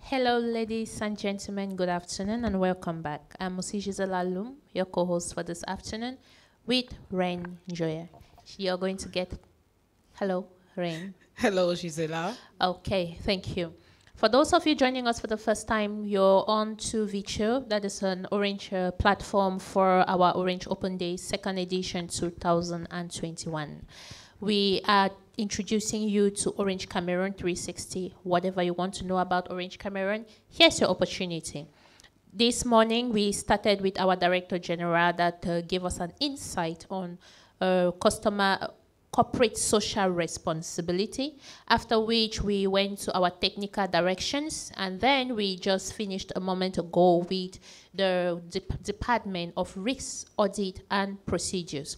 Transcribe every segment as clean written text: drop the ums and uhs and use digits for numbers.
Hello, ladies and gentlemen. Good afternoon and welcome back. I'm Musi Gisela Lum, your co-host for this afternoon, with Rain Joya. You're going to get... Hello, Rain. Hello, Gisela. Okay, thank you. For those of you joining us for the first time, you're on to Vicho. That is an Orange platform for our Orange Open Day, second edition 2021. We are introducing you to Orange Cameroon 360. Whatever you want to know about Orange Cameroon, here's your opportunity. This morning, we started with our Director General that gave us an insight on corporate social responsibility, after which we went to our technical directions, and then we just finished a moment ago with the Department of Risk Audit and Procedures.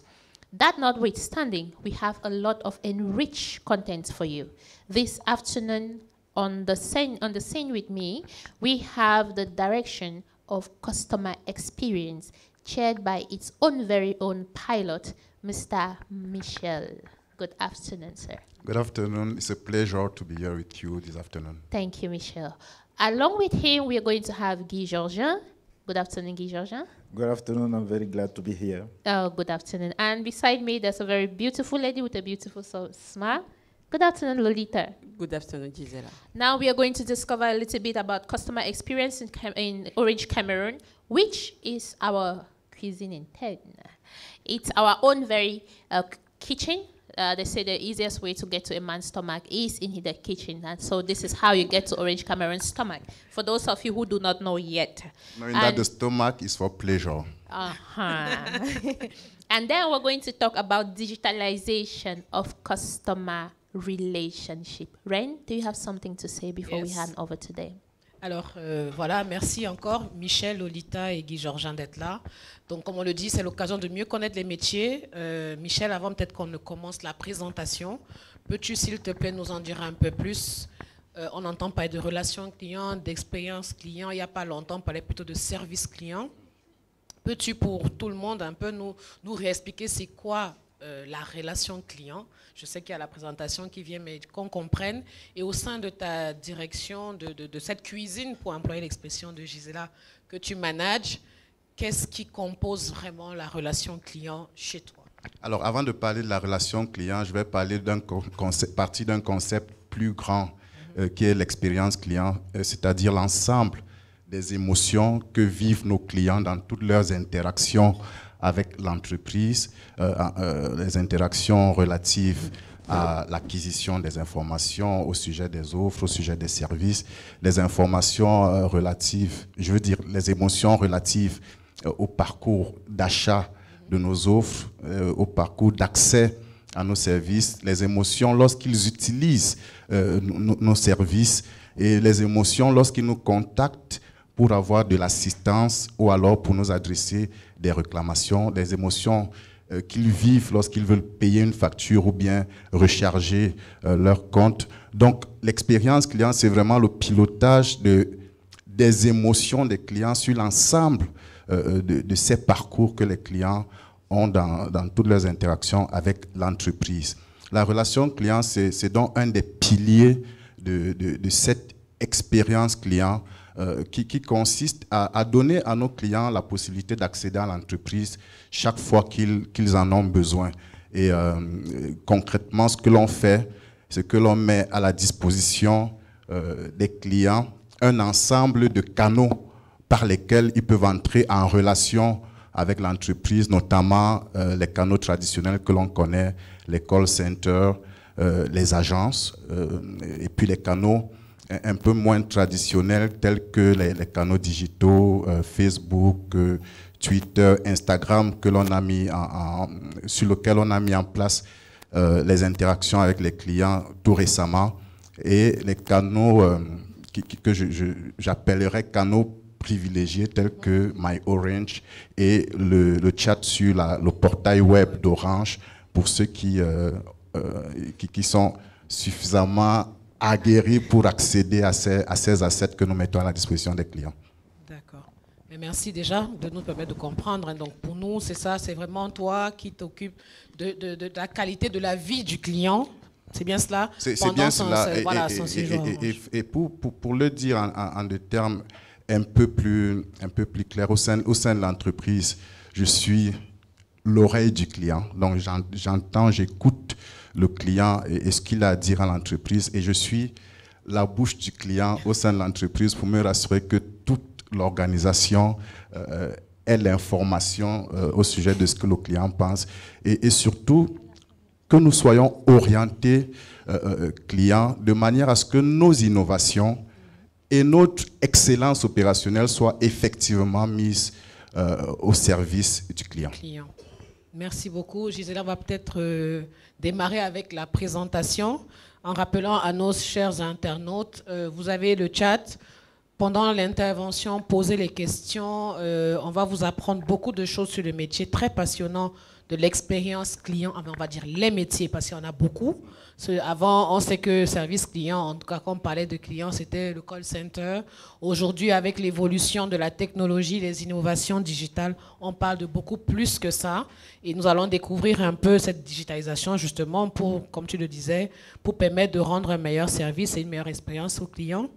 That notwithstanding, we have a lot of enriched content for you. This afternoon, on the scene with me, we have the Direction of Customer Experience, chaired by its own very own pilot, Mr. Michel. Good afternoon, sir. Good afternoon. It's a pleasure to be here with you this afternoon. Thank you, Michel. Along with him, we are going to have Guy Georgin. Good afternoon, Guy Georgin. Good afternoon. I'm very glad to be here. Oh, good afternoon. And beside me, there's a very beautiful lady with a beautiful smile. Good afternoon, Lolita. Good afternoon, Gisela. Now we are going to discover a little bit about customer experience in Orange Cameroon, which is our cuisine interne. It's our own very kitchen. They say the easiest way to get to a man's stomach is in the kitchen. And so this is how you get to Orange Cameroon's stomach. For those of you who do not know yet. Knowing that the stomach is for pleasure. And then we're going to talk about digitalization of customer relationship. Ren, do you have something to say before we hand over today? Alors voilà, merci encore Michel, Lolita et Guy Georgin d'être là. Donc comme on le dit, c'est l'occasion de mieux connaître les métiers. Michel, avant peut-être qu'on ne commence la présentation, peux-tu s'il te plaît nous en dire un peu plus? On entend parler de relations clients, d'expérience client. Il n'y a pas longtemps, on parlait plutôt de service client. Peux-tu pour tout le monde un peu nous réexpliquer c'est quoi la relation client? Je sais qu'il y a la présentation qui vient, mais qu'on comprenne. Et au sein de ta direction, de cette cuisine, pour employer l'expression de Gisela, que tu manages, qu'est-ce qui compose vraiment la relation client chez toi? Alors, avant de parler de la relation client, je vais parler partie d'un concept plus grand qui est l'expérience client, c'est-à-dire l'ensemble des émotions que vivent nos clients dans toutes leurs interactions avec l'entreprise, les interactions relatives à l'acquisition des informations au sujet des offres, au sujet des services, les informations relatives, je veux dire les émotions relatives au parcours d'achat de nos offres, au parcours d'accès à nos services, les émotions lorsqu'ils utilisent nos services et les émotions lorsqu'ils nous contactent pour avoir de l'assistance ou alors pour nous adresser des réclamations, des émotions qu'ils vivent lorsqu'ils veulent payer une facture ou bien recharger leur compte. Donc, l'expérience client, c'est vraiment le pilotage des émotions des clients sur l'ensemble de ces parcours que les clients ont dans toutes leurs interactions avec l'entreprise. La relation client, c'est donc un des piliers de cette expérience client qui consiste à donner à nos clients la possibilité d'accéder à l'entreprise chaque fois qu'ils en ont besoin. Et concrètement, ce que l'on fait, c'est que l'on met à la disposition des clients un ensemble de canaux par lesquels ils peuvent entrer en relation avec l'entreprise, notamment les canaux traditionnels que l'on connaît, les call centers, les agences, et puis les canaux un peu moins traditionnels tels que les canaux digitaux, Facebook, Twitter, Instagram, que l'on a mis sur lequel on a mis en place les interactions avec les clients tout récemment, et les canaux que j'appellerais canaux privilégiés tels que My Orange et le chat sur le portail web d'Orange pour ceux qui sont suffisamment aguerris pour accéder à ces assets que nous mettons à la disposition des clients. D'accord. Mais merci déjà de nous permettre de comprendre. Donc pour nous, c'est ça, c'est vraiment toi qui t'occupes de la qualité de la vie du client C'est bien cela? C'est bien cela. Son séjour. Et pour le dire en des termes un peu plus clairs, au sein de l'entreprise, je suis l'oreille du client. Donc j'entends, j'écoute le client et ce qu'il a à dire à l'entreprise, et je suis la bouche du client au sein de l'entreprise pour me rassurer que toute l'organisation ait l'information au sujet de ce que le client pense, et surtout que nous soyons orientés clients de manière à ce que nos innovations et notre excellence opérationnelle soient effectivement mises au service du client. Merci beaucoup. Gisela va peut-être démarrer avec la présentation en rappelant à nos chers internautes, vous avez le chat. Pendant l'intervention, posez les questions. On va vous apprendre beaucoup de choses sur le métier, très passionnant, de l'expérience client, on va dire les métiers, parce qu'il y en a beaucoup. Avant, on sait que service client, en tout cas, quand on parlait de clients, c'était le call center. Aujourd'hui, avec l'évolution de la technologie, les innovations digitales, on parle de beaucoup plus que ça. Et nous allons découvrir un peu cette digitalisation, justement, pour, comme tu le disais, pour permettre de rendre un meilleur service et une meilleure expérience aux clients.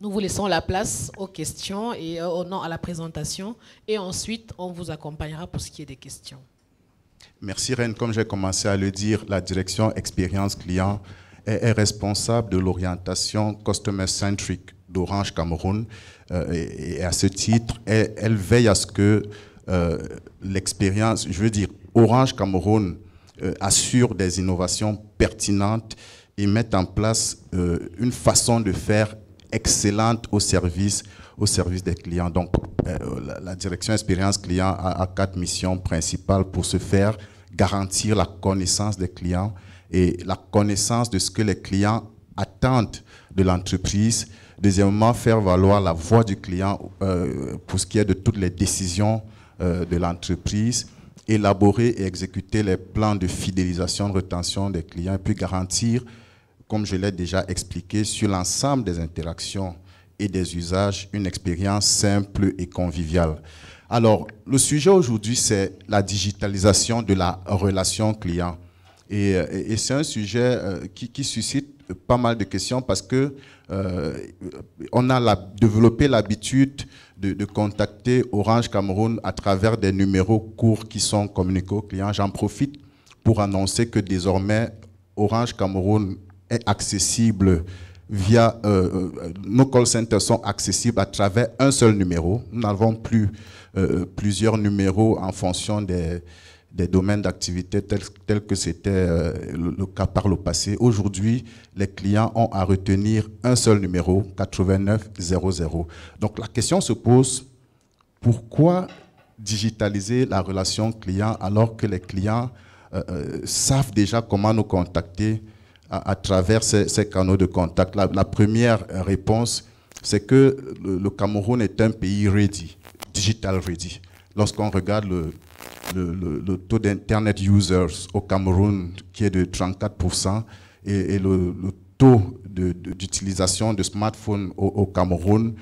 Nous vous laissons la place aux questions et à la présentation. Et ensuite, on vous accompagnera pour ce qui est des questions. Merci Reine. Comme j'ai commencé à le dire, la direction expérience client est responsable de l'orientation customer-centric d'Orange Cameroun. Et à ce titre, elle veille à ce que l'expérience, je veux dire, Orange Cameroun assure des innovations pertinentes et mette en place une façon de faire excellente au service des clients. Donc, la direction expérience client a 4 missions principales pour ce faire: garantir la connaissance des clients et la connaissance de ce que les clients attendent de l'entreprise. Deuxièmement, faire valoir la voix du client pour ce qui est de toutes les décisions de l'entreprise. Élaborer et exécuter les plans de fidélisation, de rétention des clients, et puis garantir, comme je l'ai déjà expliqué, sur l'ensemble des interactions et des usages, une expérience simple et conviviale. Alors, le sujet aujourd'hui, c'est la digitalisation de la relation client. Et c'est un sujet qui suscite pas mal de questions parce que on a développé l'habitude de contacter Orange Cameroun à travers des numéros courts qui sont communiqués aux clients. J'en profite pour annoncer que désormais, Orange Cameroun est accessible via nos call centers sont accessibles à travers un seul numéro. Nous n'avons plus plusieurs numéros en fonction des domaines d'activité tels que c'était le cas par le passé. Aujourd'hui, les clients ont à retenir un seul numéro, 8900. Donc la question se pose, pourquoi digitaliser la relation client alors que les clients savent déjà comment nous contacter à travers ces canaux de contact? La première réponse, c'est que le Cameroun est un pays ready, digital ready. Lorsqu'on regarde le taux d'Internet users au Cameroun, qui est de 34%, et le taux d'utilisation de smartphones au Cameroun,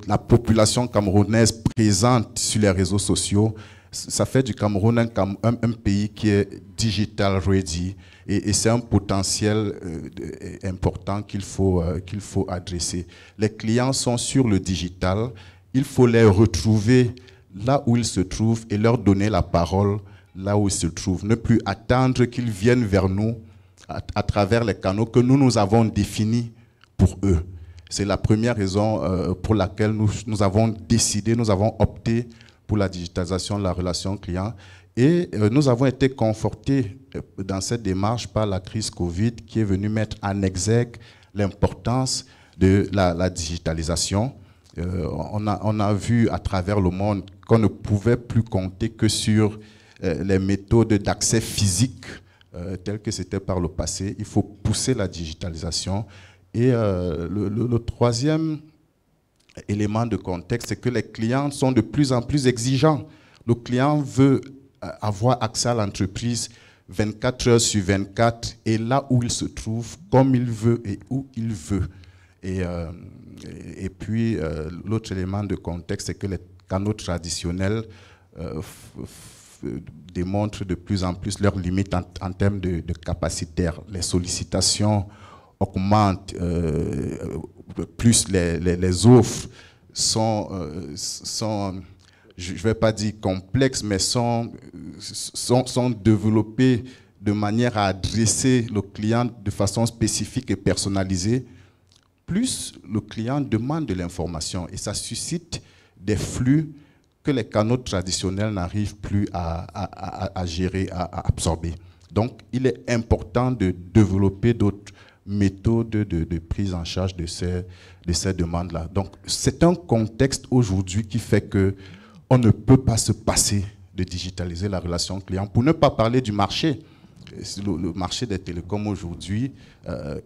la population camerounaise présente sur les réseaux sociaux, ça fait du Cameroun un pays qui est digital ready, et c'est un potentiel important qu'il faut adresser. Les clients sont sur le digital, il faut les retrouver là où ils se trouvent et leur donner la parole là où ils se trouvent. Ne plus attendre qu'ils viennent vers nous à travers les canaux que nous avons définis pour eux. C'est la première raison pour laquelle nous avons décidé, nous avons opté pour la digitalisation de la relation client. Et nous avons été confortés dans cette démarche par la crise Covid qui est venue mettre en exergue l'importance de la digitalisation. On a vu à travers le monde qu'on ne pouvait plus compter que sur les méthodes d'accès physique telles que c'était par le passé. Il faut pousser la digitalisation. Et le troisième élément de contexte, c'est que les clients sont de plus en plus exigeants. Le client veut avoir accès à l'entreprise 24 heures sur 24 et là où il se trouve, comme il veut et où il veut. Et puis, l'autre élément de contexte, c'est que les canaux traditionnels démontrent de plus en plus leurs limites en termes de capacitaire. Les sollicitations augmentent, plus les offres sont je ne vais pas dire complexes, mais sont développées de manière à adresser le client de façon spécifique et personnalisée. Plus le client demande de l'information et ça suscite des flux que les canaux traditionnels n'arrivent plus à gérer, à absorber. Donc, il est important de développer d'autres méthodes de prise en charge de ces demandes-là. Donc, c'est un contexte aujourd'hui qui fait qu'on ne peut pas se passer de digitaliser la relation client. Pour ne pas parler du marché, le marché des télécoms aujourd'hui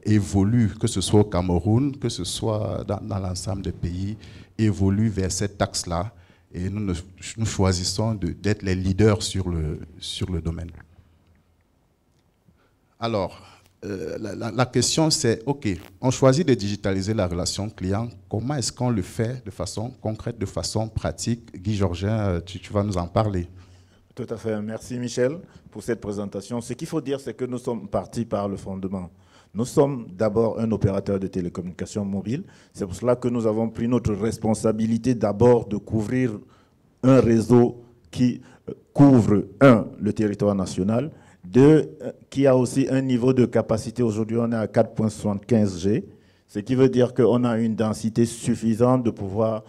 évolue, que ce soit au Cameroun, que ce soit dans l'ensemble des pays, évolue vers cet axe-là. Et nous choisissons d'être les leaders sur le domaine. Alors, la question c'est, OK, on choisit de digitaliser la relation client. Comment est-ce qu'on le fait de façon concrète, de façon pratique? Guy Georgin, tu vas nous en parler. Tout à fait. Merci Michel pour cette présentation. Ce qu'il faut dire, c'est que nous sommes partis par le fondement. Nous sommes d'abord un opérateur de télécommunications mobile. C'est pour cela que nous avons pris notre responsabilité d'abord de couvrir un réseau qui couvre, le territoire national, qui a aussi un niveau de capacité. Aujourd'hui, on est à 4,75 G, ce qui veut dire qu'on a une densité suffisante de pouvoir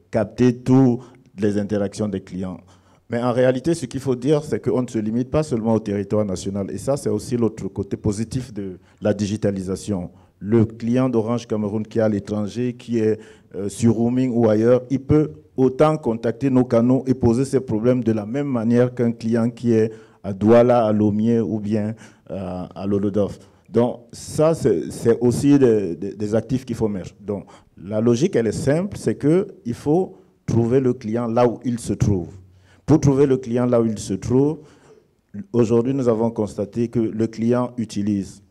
capter toutes les interactions des clients. Mais en réalité, ce qu'il faut dire, c'est qu'on ne se limite pas seulement au territoire national. Et ça, c'est aussi l'autre côté positif de la digitalisation. Le client d'Orange Cameroun qui est à l'étranger, qui est sur roaming ou ailleurs, il peut autant contacter nos canaux et poser ses problèmes de la même manière qu'un client qui est à Douala, à Lomé ou bien à Lolodof. Donc ça, c'est aussi des actifs qu'il faut mettre. Donc la logique, elle est simple, c'est qu'il faut trouver le client là où il se trouve. Pour trouver le client là où il se trouve, aujourd'hui, nous avons constaté que le client utilise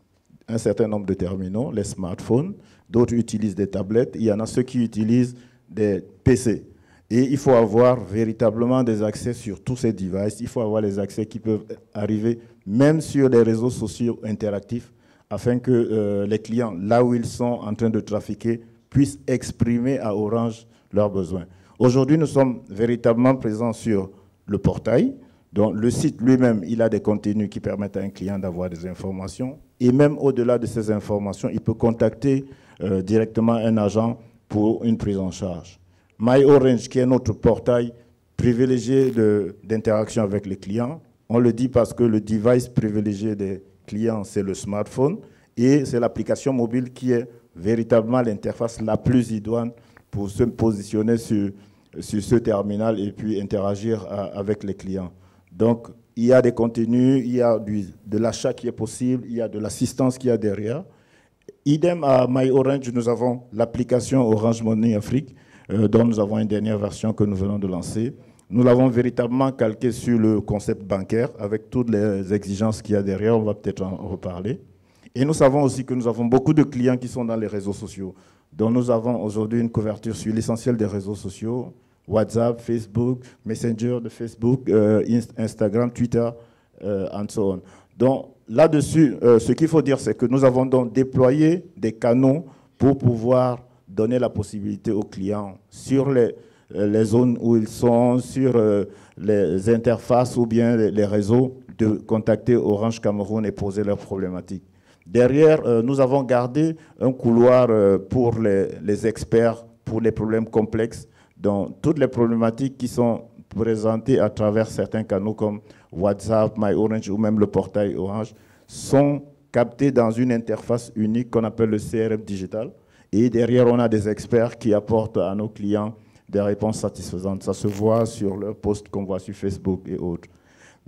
un certain nombre de terminaux, les smartphones, d'autres utilisent des tablettes, il y en a ceux qui utilisent des PC. Et il faut avoir véritablement des accès sur tous ces devices, il faut avoir les accès qui peuvent arriver même sur les réseaux sociaux interactifs, afin que les clients, là où ils sont en train de trafiquer, puissent exprimer à Orange leurs besoins. Aujourd'hui, nous sommes véritablement présents sur le portail. Donc, le site lui-même, il a des contenus qui permettent à un client d'avoir des informations. Et même au-delà de ces informations, il peut contacter directement un agent pour une prise en charge. MyOrange, qui est notre portail privilégié d'interaction avec les clients, on le dit parce que le device privilégié des clients, c'est le smartphone. Et c'est l'application mobile qui est véritablement l'interface la plus idoine pour se positionner sur ce terminal et puis interagir avec les clients. Donc, il y a des contenus, il y a de l'achat qui est possible, il y a de l'assistance qui est derrière. Idem à MyOrange, nous avons l'application Orange Money Afrique, dont nous avons une dernière version que nous venons de lancer. Nous l'avons véritablement calqué sur le concept bancaire, avec toutes les exigences qu'il y a derrière, on va peut-être en reparler. Et nous savons aussi que nous avons beaucoup de clients qui sont dans les réseaux sociaux. Donc nous avons aujourd'hui une couverture sur l'essentiel des réseaux sociaux, WhatsApp, Facebook, Messenger de Facebook, Instagram, Twitter, and so on. Donc là-dessus, ce qu'il faut dire, c'est que nous avons donc déployé des canaux pour pouvoir donner la possibilité aux clients sur les zones où ils sont, sur les interfaces ou bien les réseaux, de contacter Orange Cameroun et poser leurs problématiques. Derrière, nous avons gardé un couloir pour les experts, pour les problèmes complexes, dans toutes les problématiques qui sont présentées à travers certains canaux comme WhatsApp, MyOrange ou même le portail Orange, sont captées dans une interface unique qu'on appelle le CRM digital. Et derrière, on a des experts qui apportent à nos clients des réponses satisfaisantes. Ça se voit sur le post qu'on voit sur Facebook et autres.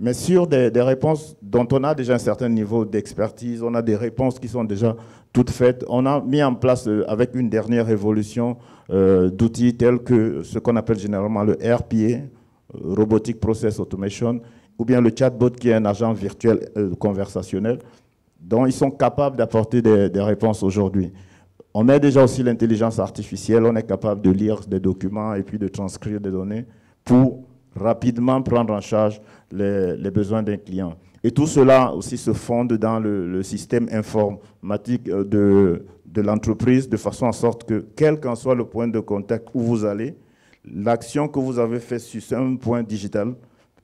Mais sur des réponses dont on a déjà un certain niveau d'expertise, on a des réponses qui sont déjà toutes faites. On a mis en place, avec une dernière évolution d'outils tels que ce qu'on appelle généralement le RPA, Robotic Process Automation, ou bien le chatbot qui est un agent virtuel conversationnel, dont ils sont capables d'apporter des réponses aujourd'hui. On met déjà aussi l'intelligence artificielle, on est capable de lire des documents et puis de transcrire des données pour rapidement prendre en charge les besoins d'un client. Et tout cela aussi se fonde dans le système informatique de l'entreprise, de façon à sorte que, quel qu'en soit le point de contact où vous allez, l'action que vous avez faite sur un point digital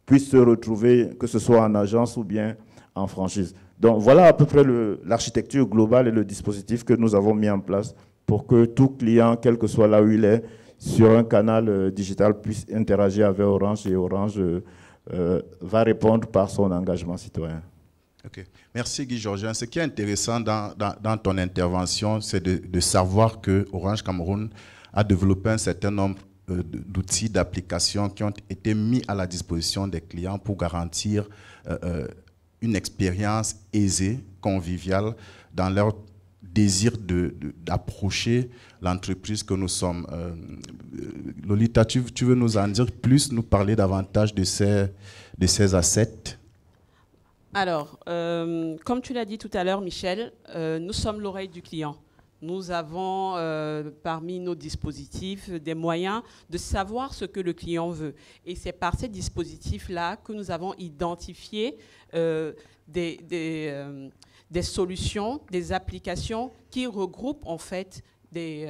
puisse se retrouver, que ce soit en agence ou bien en franchise. Donc voilà à peu près l'architecture globale et le dispositif que nous avons mis en place pour que tout client, quel que soit là où il est, sur un canal digital puisse interagir avec Orange, et Orange va répondre par son engagement citoyen. Okay. Merci Guy Georgien. Ce qui est intéressant dans ton intervention, c'est de savoir que Orange Cameroun a développé un certain nombre d'outils, d'applications qui ont été mis à la disposition des clients pour garantir une expérience aisée, conviviale, dans leur désir d'approcher l'entreprise que nous sommes. Lolita, tu veux nous en dire plus, nous parler davantage de ces assets? Alors, comme tu l'as dit tout à l'heure, Michel, nous sommes l'oreille du client. Nous avons parmi nos dispositifs des moyens de savoir ce que le client veut. Et c'est par ces dispositifs-là que nous avons identifié des solutions, des applications qui regroupent en fait des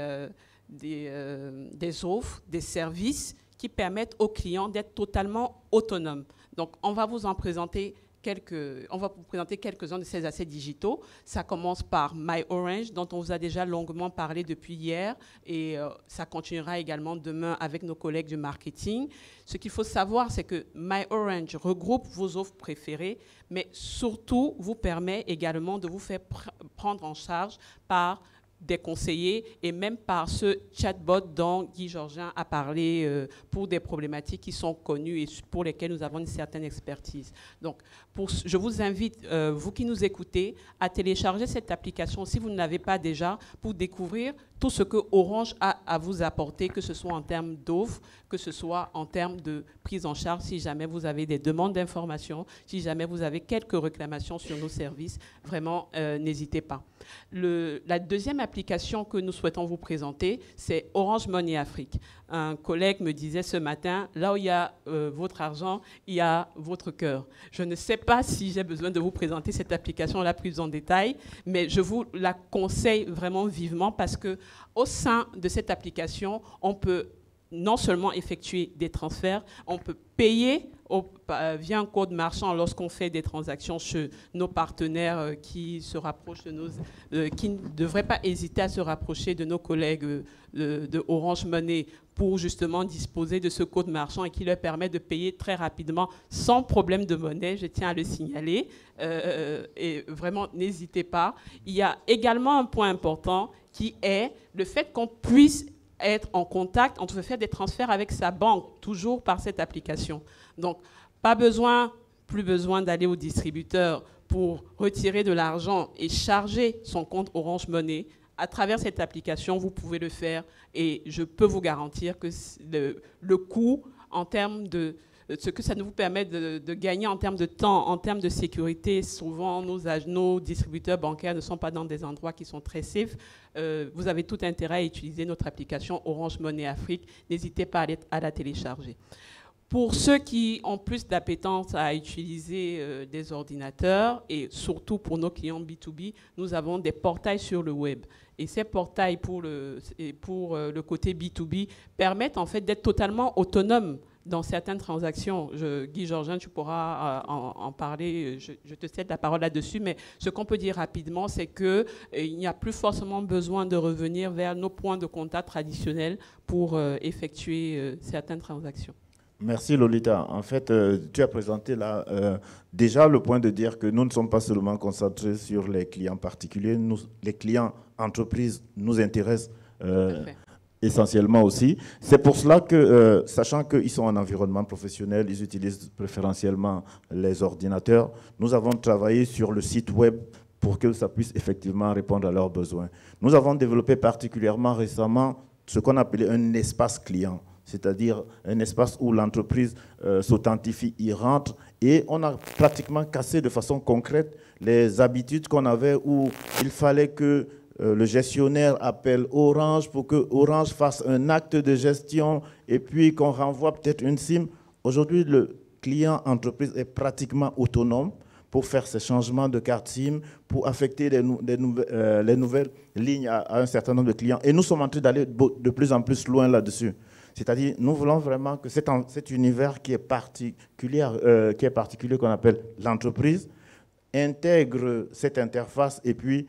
offres, des services qui permettent aux clients d'être totalement autonomes. Donc, on va vous présenter quelques-uns de ces assets digitaux. Ça commence par My Orange, dont on vous a déjà longuement parlé depuis hier, et ça continuera également demain avec nos collègues du marketing. Ce qu'il faut savoir, c'est que My Orange regroupe vos offres préférées, mais surtout vous permet également de vous faire prendre en charge par des conseillers et même par ce chatbot dont Guy Georgien a parlé pour des problématiques qui sont connues et pour lesquelles nous avons une certaine expertise. Donc, je vous invite, vous qui nous écoutez, à télécharger cette application si vous ne l'avez pas déjà pour découvrir tout ce que Orange a à vous apporter, que ce soit en termes d'offres, que ce soit en termes de prise en charge, si jamais vous avez des demandes d'informations, si jamais vous avez quelques réclamations sur nos services, vraiment, n'hésitez pas. La deuxième application que nous souhaitons vous présenter, c'est Orange Money Afrique. Un collègue me disait ce matin, là où il y a votre argent, il y a votre cœur. Je ne sais pas si j'ai besoin de vous présenter cette application-là plus en détail, mais je vous la conseille vraiment vivement parce qu'au sein de cette application, on peut non seulement effectuer des transferts, on peut payer via un code marchand lorsqu'on fait des transactions chez nos partenaires qui se rapprochent de qui ne devraient pas hésiter à se rapprocher de nos collègues de Orange Money pour justement disposer de ce code marchand et qui leur permet de payer très rapidement sans problème de monnaie, je tiens à le signaler. Et vraiment, n'hésitez pas. Il y a également un point important qui est le fait qu'on puisse être en contact, on peut faire des transferts avec sa banque, toujours par cette application. Donc, plus besoin d'aller au distributeur pour retirer de l'argent et charger son compte Orange Money. À travers cette application, vous pouvez le faire et je peux vous garantir que le coût en termes de ce que ça nous permet de gagner en termes de temps, en termes de sécurité, souvent nos distributeurs bancaires ne sont pas dans des endroits qui sont très safe. Vous avez tout intérêt à utiliser notre application Orange Money Afrique. N'hésitez pas à la télécharger. Pour ceux qui ont plus d'appétence à utiliser des ordinateurs et surtout pour nos clients B2B, nous avons des portails sur le web. Et ces portails pour le côté B2B permettent en fait d'être totalement autonomes dans certaines transactions. Guy Georgien, tu pourras en parler, je te cède la parole là-dessus, mais ce qu'on peut dire rapidement, c'est qu'il n'y a plus forcément besoin de revenir vers nos points de contact traditionnels pour effectuer certaines transactions. Merci Lolita. En fait, tu as présenté là déjà le point de dire que nous ne sommes pas seulement concentrés sur les clients particuliers, les clients entreprises nous intéressent essentiellement aussi. C'est pour cela que, sachant qu'ils sont en environnement professionnel, ils utilisent préférentiellement les ordinateurs, nous avons travaillé sur le site web pour que ça puisse effectivement répondre à leurs besoins. Nous avons développé particulièrement récemment ce qu'on appelait un espace client, c'est-à-dire un espace où l'entreprise s'authentifie, y rentre, et on a pratiquement cassé de façon concrète les habitudes qu'on avait où il fallait que le gestionnaire appelle Orange pour que Orange fasse un acte de gestion et puis qu'on renvoie peut-être une SIM. Aujourd'hui, le client entreprise est pratiquement autonome pour faire ces changements de carte SIM, pour affecter les nouvelles lignes à un certain nombre de clients. Et nous sommes en train d'aller de plus en plus loin là-dessus. C'est-à-dire, nous voulons vraiment que cet univers qui est particulier, qu'on appelle l'entreprise, intègre cette interface et puis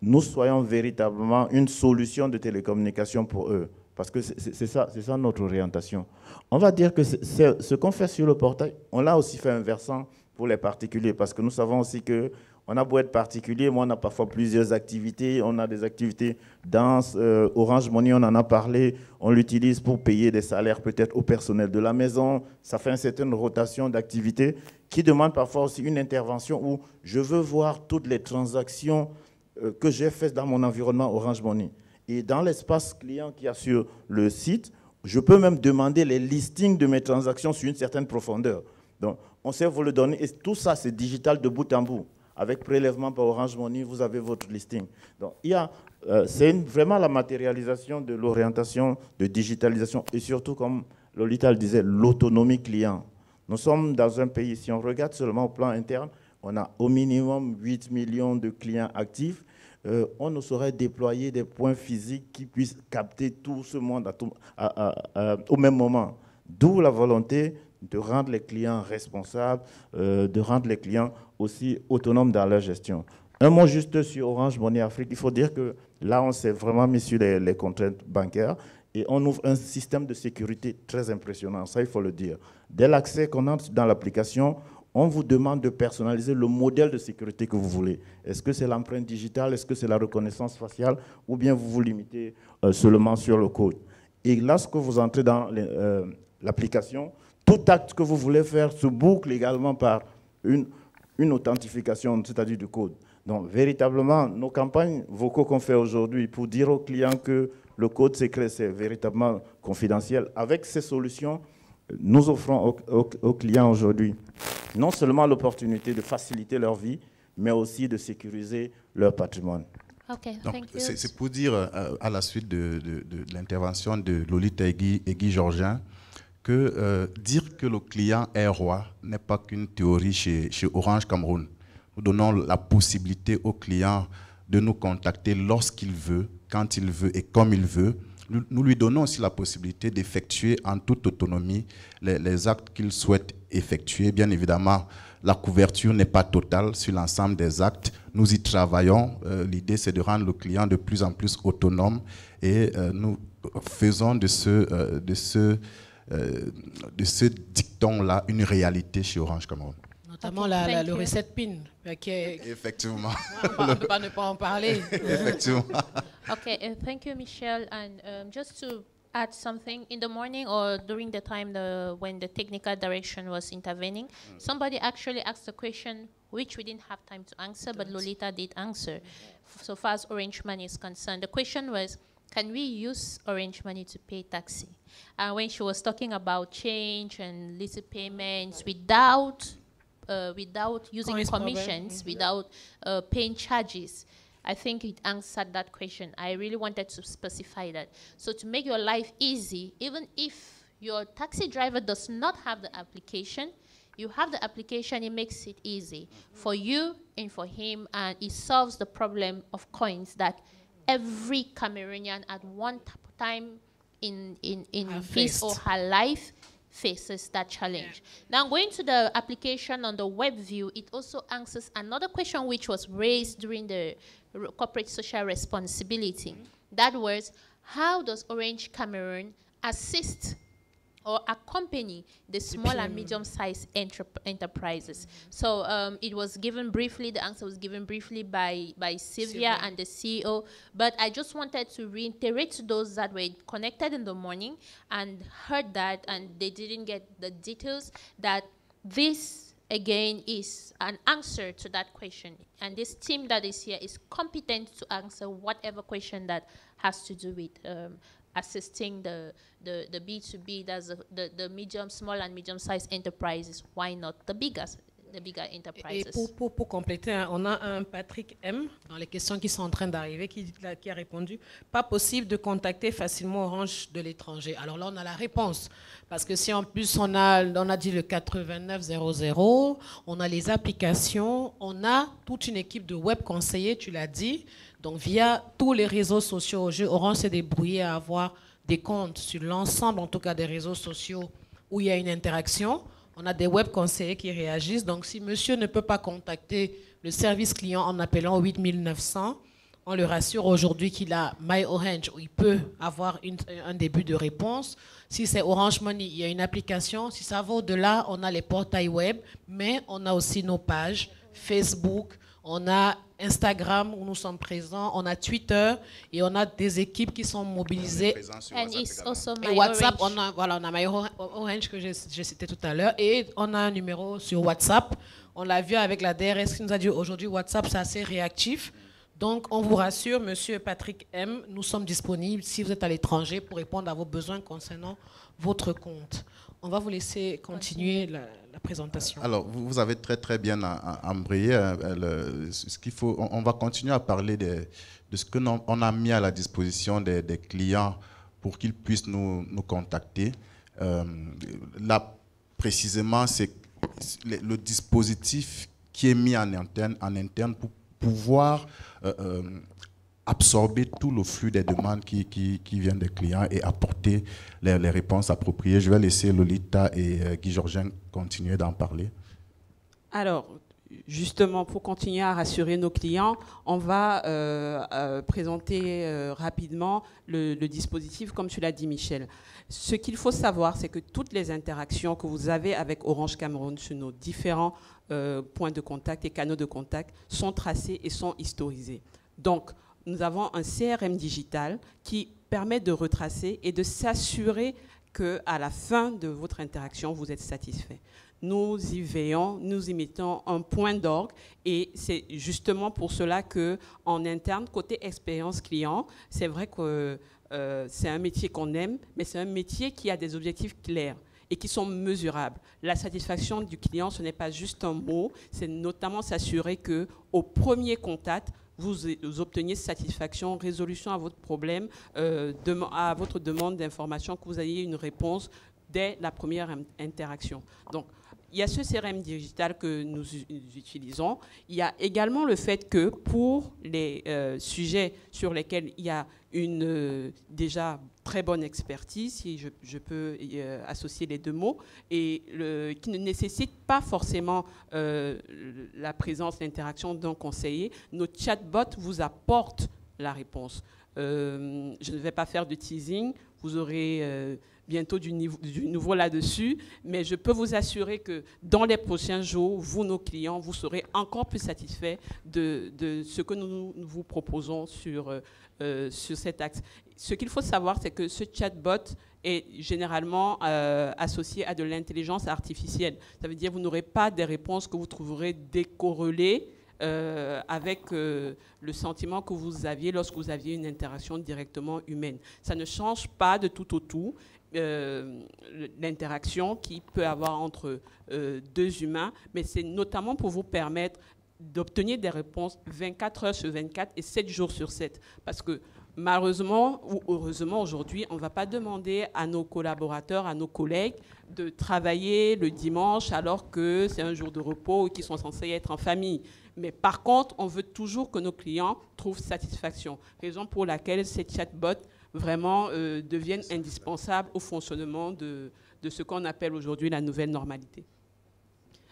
nous soyons véritablement une solution de télécommunication pour eux. Parce que c'est ça notre orientation. On va dire que ce qu'on fait sur le portail, on l'a aussi fait inversant pour les particuliers, parce que nous savons aussi qu'on a beau être particulier, mais on a parfois plusieurs activités. On a des activités denses. Orange Money, on en a parlé. On l'utilise pour payer des salaires peut-être au personnel de la maison. Ça fait une certaine rotation d'activités qui demande parfois aussi une intervention où je veux voir toutes les transactions que j'ai faites dans mon environnement Orange Money. Et dans l'espace client qu'il y a sur le site, je peux même demander les listings de mes transactions sur une certaine profondeur. Donc, on sait vous le donner. Et tout ça, c'est digital de bout en bout. Avec prélèvement par Orange Money, vous avez votre listing. Donc, c'est vraiment la matérialisation de l'orientation de digitalisation et surtout, comme Lolita le disait, l'autonomie client. Nous sommes dans un pays, si on regarde seulement au plan interne, on a au minimum 8 millions de clients actifs. On ne saurait déployer des points physiques qui puissent capter tout ce monde au même moment. D'où la volonté de rendre les clients responsables, de rendre les clients aussi autonomes dans leur gestion. Un mot juste sur Orange Money Afrique. Il faut dire que là, on s'est vraiment mis sur les contraintes bancaires et on ouvre un système de sécurité très impressionnant. Ça, il faut le dire. Dès l'accès qu'on entre dans l'application, on vous demande de personnaliser le modèle de sécurité que vous voulez. Est-ce que c'est l'empreinte digitale, est-ce que c'est la reconnaissance faciale, ou bien vous vous limitez seulement sur le code. Et lorsque vous entrez dans l'application, tout acte que vous voulez faire se boucle également par une authentification, c'est-à-dire du code. Donc, véritablement, nos campagnes vocaux qu'on fait aujourd'hui pour dire aux clients que le code secret, c'est véritablement confidentiel, avec ces solutions, nous offrons aux clients aujourd'hui non seulement l'opportunité de faciliter leur vie, mais aussi de sécuriser leur patrimoine. Okay, c'est pour dire, à la suite de l'intervention de Lolita et Guy Georgin, que dire que le client est roi n'est pas qu'une théorie chez Orange Cameroun. Nous donnons la possibilité au client de nous contacter lorsqu'il veut, quand il veut et comme il veut. Nous lui donnons aussi la possibilité d'effectuer en toute autonomie les actes qu'il souhaite effectuer. Bien évidemment, la couverture n'est pas totale sur l'ensemble des actes. Nous y travaillons. L'idée, c'est de rendre le client de plus en plus autonome et nous faisons de ce dicton-là une réalité chez Orange Cameroun. Notamment le reset PIN. Qui est... Effectivement. On ne peut pas ne pas en parler. Effectivement. Okay, thank you, Michelle. And just to add something, in the morning or during the time when the technical direction was intervening, somebody actually asked a question which we didn't have time to answer, but Lolita did answer. So far as Orange Money is concerned, the question was, can we use Orange Money to pay taxi? And when she was talking about change and little payments without using commissions, without paying charges, I think it answered that question. I really wanted to specify that. So to make your life easy, even if your taxi driver does not have the application, you have the application, it makes it easy for you and for him, and it solves the problem of coins that every Cameroonian at one time in his or her life faces that challenge. Yeah. Now, going to the application on the web view, it also answers another question which was raised during the corporate social responsibility. That was, how does Orange Cameroon assist or accompany the small and medium-sized enterprises? So it was given briefly, the answer was given briefly by Sylvia and the CEO, but I just wanted to reiterate to those that were connected in the morning and heard that and they didn't get the details, that this again is an answer to that question. And this team that is here is competent to answer whatever question that has to do with assisting the B2B, that's the medium, small and medium-sized enterprises. Why not the the bigger Et enterprises. pour compléter, hein, on a un Patrick M dans les questions qui sont en train d'arriver qui a répondu « Pas possible de contacter facilement Orange de l'étranger ». Alors là, on a la réponse. Parce que si en plus on a dit le 8900, on a les applications, on a toute une équipe de web conseillers, tu l'as dit. Donc via tous les réseaux sociaux, Orange s'est débrouillé à avoir des comptes sur l'ensemble, en tout cas des réseaux sociaux où il y a une interaction. On a des web conseillers qui réagissent. Donc, si monsieur ne peut pas contacter le service client en appelant 8900, on le rassure aujourd'hui qu'il a My Orange où il peut avoir un début de réponse. Si c'est Orange Money, il y a une application. Si ça va au-delà, on a les portails web, mais on a aussi nos pages Facebook, on a Instagram où nous sommes présents, on a Twitter et on a des équipes qui sont mobilisées. And it's also Et My WhatsApp, Orange. on a My Orange que j'ai cité tout à l'heure et on a un numéro sur WhatsApp. On l'a vu avec la DRS qui nous a dit aujourd'hui WhatsApp c'est assez réactif. Donc on vous rassure, monsieur Patrick M, nous sommes disponibles si vous êtes à l'étranger pour répondre à vos besoins concernant votre compte. On va vous laisser continuer la présentation. Alors, vous avez très bien embrayé ce qu'il faut. On va continuer à parler de ce que on a mis à la disposition des clients pour qu'ils puissent nous contacter. Là, précisément, c'est le dispositif qui est mis en interne pour pouvoir absorber tout le flux des demandes qui viennent des clients et apporter les réponses appropriées. Je vais laisser Lolita et Guy Georgin continuer d'en parler. Alors, justement, pour continuer à rassurer nos clients, on va présenter rapidement le dispositif, comme tu l'as dit, Michel. Ce qu'il faut savoir, c'est que toutes les interactions que vous avez avec Orange Cameroun sur nos différents points de contact et canaux de contact sont tracées et sont historisées. Donc, nous avons un CRM digital qui permet de retracer et de s'assurer qu'à la fin de votre interaction, vous êtes satisfait. Nous y veillons, nous y mettons un point d'orgue et c'est justement pour cela qu'en interne, côté expérience client, c'est vrai que c'est un métier qu'on aime, mais c'est un métier qui a des objectifs clairs et qui sont mesurables. La satisfaction du client, ce n'est pas juste un mot, c'est notamment s'assurer qu'au premier contact, vous obteniez satisfaction, résolution à votre problème, à votre demande d'information, que vous ayez une réponse dès la première interaction. Donc, il y a ce CRM digital que nous utilisons. Il y a également le fait que pour les sujets sur lesquels il y a une déjà très bonne expertise, si je peux associer les deux mots, et qui ne nécessite pas forcément la présence, l'interaction d'un conseiller, nos chatbots vous apportent la réponse. Je ne vais pas faire de teasing, vous aurez bientôt du nouveau là-dessus, mais je peux vous assurer que dans les prochains jours, vous, nos clients, vous serez encore plus satisfaits de ce que nous vous proposons sur cet axe. Ce qu'il faut savoir, c'est que ce chatbot est généralement associé à de l'intelligence artificielle. Ça veut dire que vous n'aurez pas des réponses que vous trouverez décorrélées avec le sentiment que vous aviez lorsque vous aviez une interaction directement humaine. Ça ne change pas de tout au tout l'interaction qu'il peut avoir entre deux humains, mais c'est notamment pour vous permettre d'obtenir des réponses 24 heures sur 24 et 7 jours sur 7. Parce que malheureusement ou heureusement aujourd'hui, on ne va pas demander à nos collaborateurs, à nos collègues de travailler le dimanche alors que c'est un jour de repos et qu'ils sont censés être en famille. Mais par contre, on veut toujours que nos clients trouvent satisfaction. Raison pour laquelle ces chatbots vraiment deviennent indispensables au fonctionnement de ce qu'on appelle aujourd'hui la nouvelle normalité.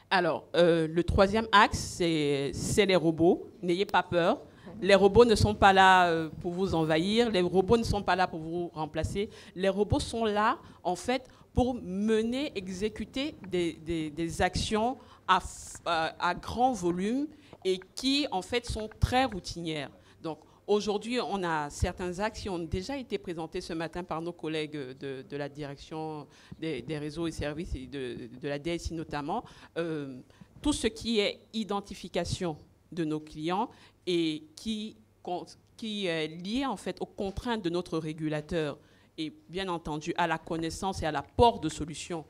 Alors, le troisième axe, c'est les robots. N'ayez pas peur. Les robots ne sont pas là pour vous envahir. Les robots ne sont pas là pour vous remplacer. Les robots sont là, en fait, pour mener, exécuter des actions à grand volume et qui, en fait, sont très routinières. Donc, aujourd'hui, on a certains axes qui ont déjà été présentés ce matin par nos collègues de la direction des réseaux et services et de la DSI notamment. Tout ce qui est identification de nos clients et qui est lié en fait aux contraintes de notre régulateur et bien entendu à la connaissance et à l'apport de solutions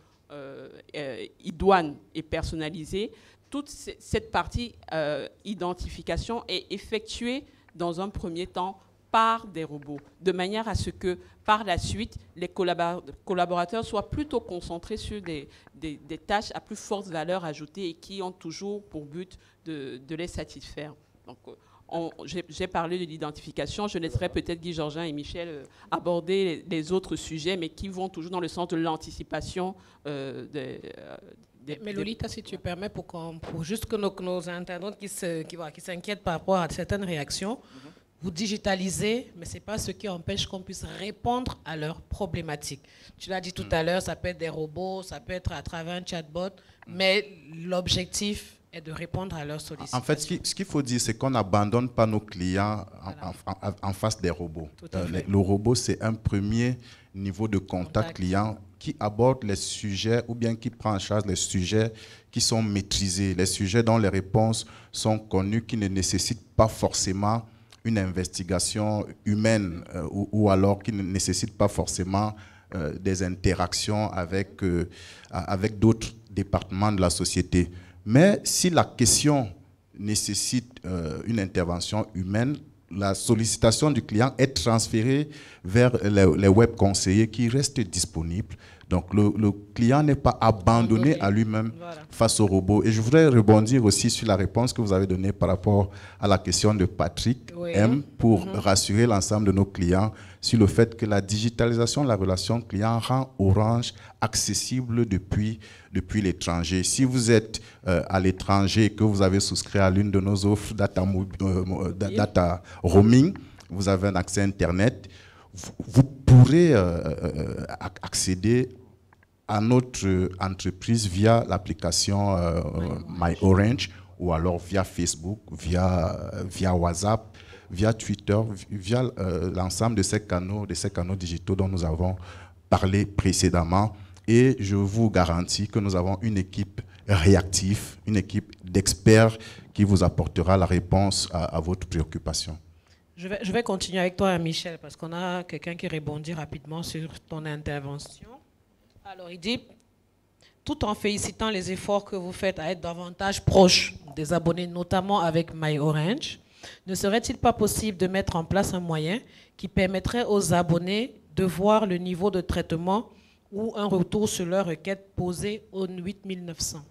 idoines et personnalisées. toute cette partie identification est effectuée dans un premier temps par des robots, de manière à ce que, par la suite, les collaborateurs soient plutôt concentrés sur des tâches à plus forte valeur ajoutée et qui ont toujours pour but de les satisfaire. Donc, j'ai parlé de l'identification, je laisserai peut-être Guy Georgin et Michel aborder les autres sujets, mais qui vont toujours dans le sens de l'anticipation mais Lolita, si tu permets, pour juste que nos internautes qui s'inquiètent par rapport à certaines réactions, vous digitalisez, mais ce n'est pas ce qui empêche qu'on puisse répondre à leurs problématiques. Tu l'as dit tout à l'heure, ça peut être des robots, ça peut être à travers un chatbot, mais l'objectif est de répondre à leurs sollicitations. En fait, ce qu'il faut dire, c'est qu'on n'abandonne pas nos clients en face des robots. Le robot, c'est un premier niveau de contact client qui aborde les sujets ou bien qui prend en charge les sujets qui sont maîtrisés, les sujets dont les réponses sont connues, qui ne nécessitent pas forcément une investigation humaine ou alors qui ne nécessite pas forcément des interactions avec d'autres départements de la société. Mais si la question nécessite une intervention humaine, la sollicitation du client est transférée vers les web conseillers qui restent disponibles. Donc, le client n'est pas abandonné à lui-même face au robot. Et je voudrais rebondir aussi sur la réponse que vous avez donnée par rapport à la question de Patrick M. pour rassurer l'ensemble de nos clients sur le fait que la digitalisation de la relation client rend Orange accessible depuis l'étranger. Si vous êtes à l'étranger et que vous avez souscrit à l'une de nos offres data roaming, vous avez un accès Internet, vous pourrez accéder à notre entreprise via l'application My Orange ou alors via Facebook, via WhatsApp, via Twitter, via l'ensemble de ces canaux digitaux dont nous avons parlé précédemment. Et je vous garantis que nous avons une équipe réactive, une équipe d'experts qui vous apportera la réponse à votre préoccupation. Je vais continuer avec toi, Michel, parce qu'on a quelqu'un qui rebondit rapidement sur ton intervention. Alors, il dit, tout en félicitant les efforts que vous faites à être davantage proche des abonnés, notamment avec My Orange, ne serait-il pas possible de mettre en place un moyen qui permettrait aux abonnés de voir le niveau de traitement ou un retour sur leur requête posée au 8900?